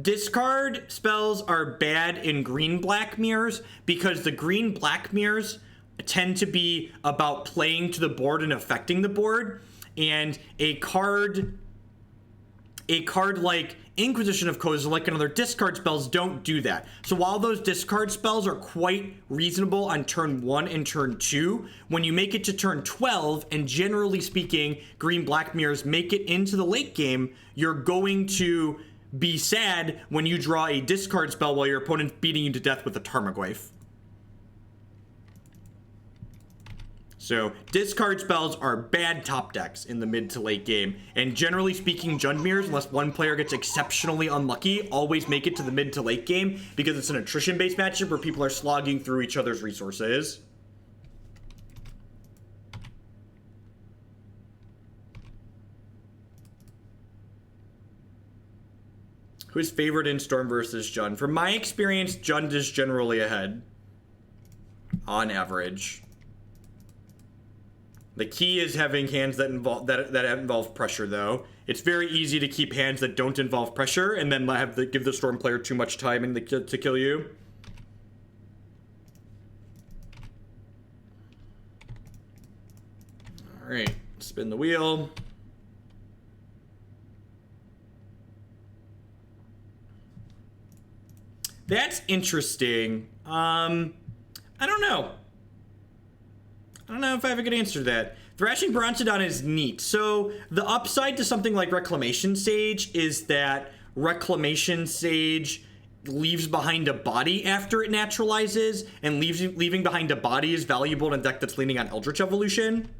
Discard spells are bad in green-black mirrors because the green-black mirrors tend to be about playing to the board and affecting the board. And a card like Inquisition of Kozilek and other discard spells don't do that. So while those discard spells are quite reasonable on turn 1 and turn 2, when you make it to turn 12, and generally speaking, green-black mirrors make it into the late game, you're going to be sad when you draw a discard spell while your opponent's beating you to death with a Tarmogoyf. So, discard spells are bad top decks in the mid to late game. And generally speaking, Jund Mirrors, unless one player gets exceptionally unlucky, always make it to the mid to late game because it's an attrition-based matchup where people are slogging through each other's resources. Who's favored in Storm versus Jund? From my experience, Jund is generally ahead. On average. The key is having hands that involve pressure, though. It's very easy to keep hands that don't involve pressure and then give the Storm player too much time to kill you. All right, spin the wheel. That's interesting. I don't know. I don't know if I have a good answer to that. Thrashing Bronzodon is neat. So the upside to something like Reclamation Sage is that Reclamation Sage leaves behind a body after it naturalizes, and leaving behind a body is valuable in a deck that's leaning on Eldritch Evolution.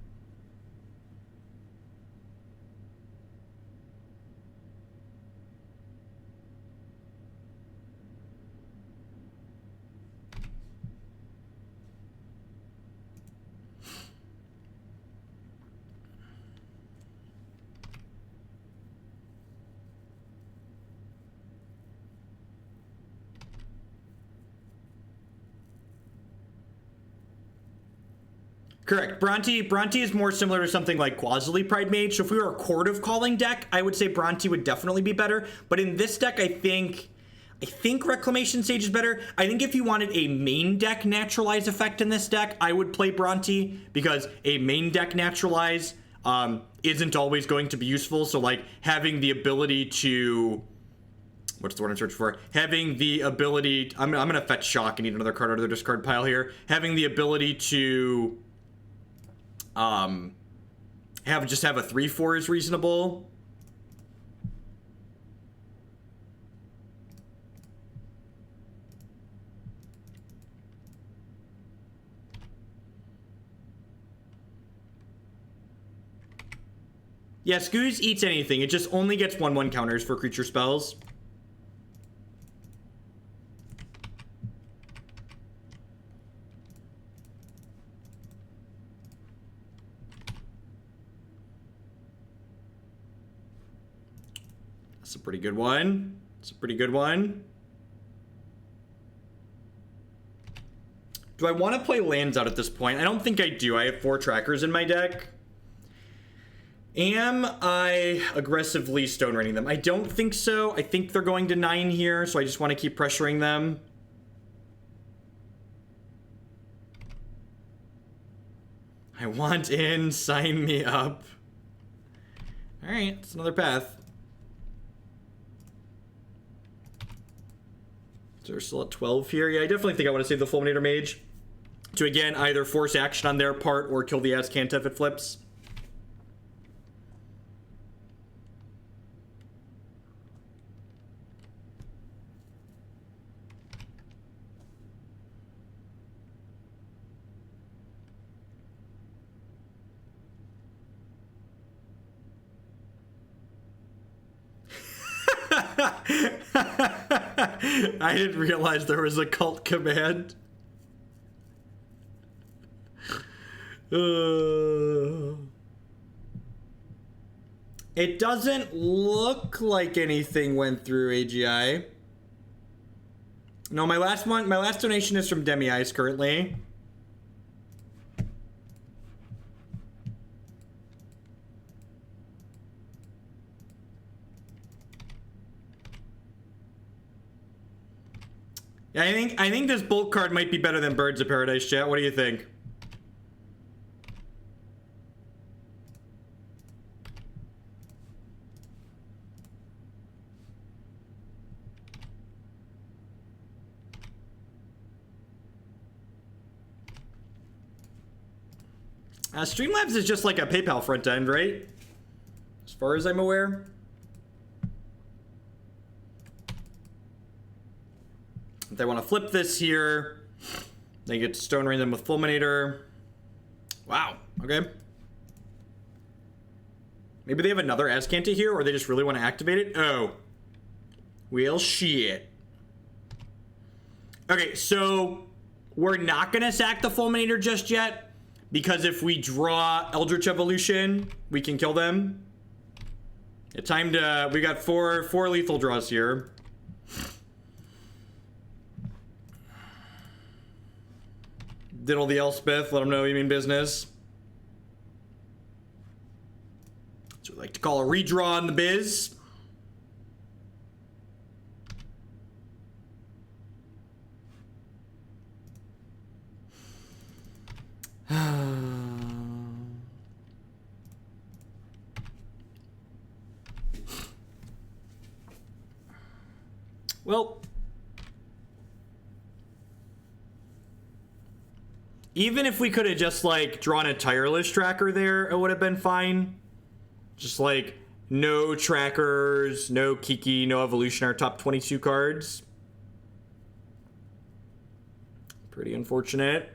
Correct. Bronte is more similar to something like Quasily Pride Mage. So if we were a Court of Calling deck, I would say Bronte would definitely be better. But in this deck, I think Reclamation Sage is better. I think if you wanted a main deck Naturalize effect in this deck, I would play Bronte because a main deck Naturalize isn't always going to be useful. So like having the ability to... What's the word I'm searching for? Having the ability... I'm going to fetch Shock and need another card out of the discard pile here. Having the ability to... have a 3/4 is reasonable. Yes, Ooze eats anything. It just only gets 1/1 counters for creature spells. That's a pretty good one. It's a pretty good one. Do I want to play lands out at this point? I don't think I do. I have 4 trackers in my deck. Am I aggressively stone raining them? I don't think so. I think they're going to 9 here, so I just want to keep pressuring them. I want in. Sign me up. Alright, it's another path. So we're still at 12 here. Yeah, I definitely think I want to save the Fulminator Mage to, again, either force action on their part or kill the Azcanta if it flips. I didn't realize there was a cult command. It doesn't look like anything went through AGI. No, my last donation is from Demi Ice currently. Yeah, I think this bulk card might be better than Birds of Paradise, chat. What do you think? Streamlabs is just like a PayPal front end, right? As far as I'm aware. If they want to flip this here, they get to stone rain them with Fulminator. Wow, okay. Maybe they have another Azcanta here, or they just really want to activate it? Oh. Well, shit. Okay, so we're not going to sack the Fulminator just yet, because if we draw Eldritch Evolution, we can kill them. It's time to... We got four lethal draws here. Diddle the Elspeth, let them know you mean business. That's what we like to call a redraw in the biz. Well, even if we could have just, like, drawn a Tireless Tracker there, it would have been fine. Just, like, no trackers, no Kiki, no Evolution, our top 22 cards. Pretty unfortunate.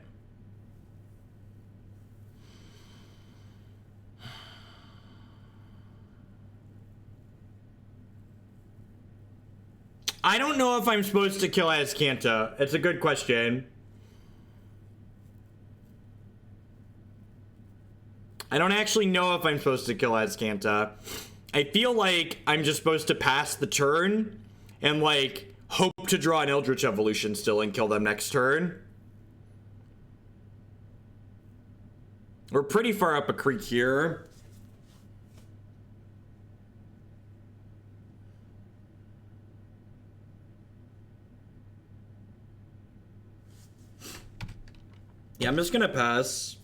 I don't know if I'm supposed to kill Azcanta. It's a good question. I don't actually know if I'm supposed to kill Azcanta. I feel like I'm just supposed to pass the turn and, like, hope to draw an Eldritch Evolution still and kill them next turn. We're pretty far up a creek here. Yeah, I'm just gonna pass.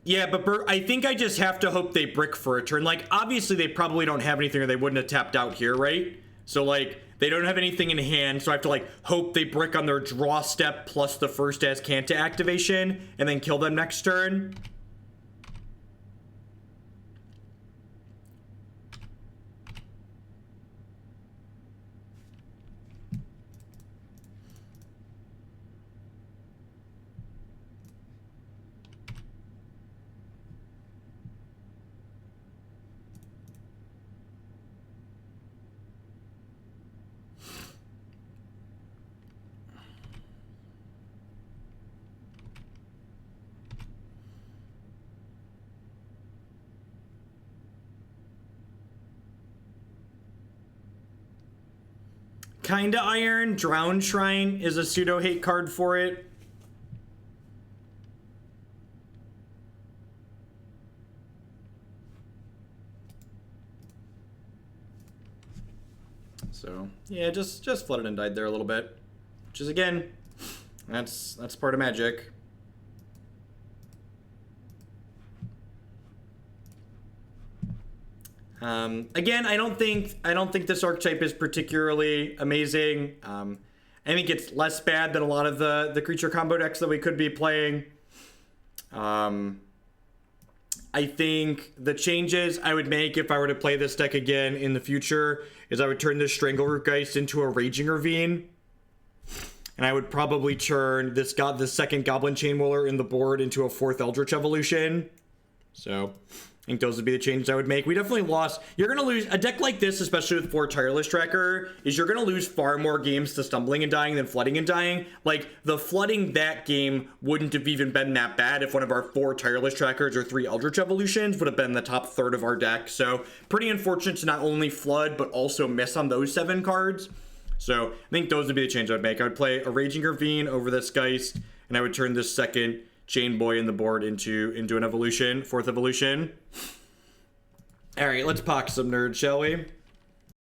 Yeah, but I think I just have to hope they brick for a turn. Like, obviously they probably don't have anything or they wouldn't have tapped out here, right? So, like, they don't have anything in hand, so I have to, like, hope they brick on their draw step plus the first Azcanta activation and then kill them next turn. kinda iron. Drown Shrine is a pseudo hate card for it. So yeah, just flooded and died there a little bit, which is, again, that's part of Magic. Again, I don't think this archetype is particularly amazing. I think it's less bad than a lot of the creature combo decks that we could be playing. I think the changes I would make if I were to play this deck again in the future is I would turn this Strangleroot Geist into a Raging Ravine. And I would probably turn this second Goblin Chainwhirler in the board into a 4th Eldritch Evolution. So I think those would be the changes I would make. We definitely lost. You're going to lose a deck like this, especially with 4 Tireless Tracker, is you're going to lose far more games to Stumbling and Dying than Flooding and Dying. Like, the flooding that game wouldn't have even been that bad if one of our 4 Tireless Trackers or 3 Eldritch Evolutions would have been the top third of our deck. So pretty unfortunate to not only flood, but also miss on those 7 cards. So I think those would be the changes I would make. I would play a Raging Ravine over this Geist, and I would turn this second Chain Boy in the board into an evolution, 4th evolution. All right, let's pox some nerds, shall we?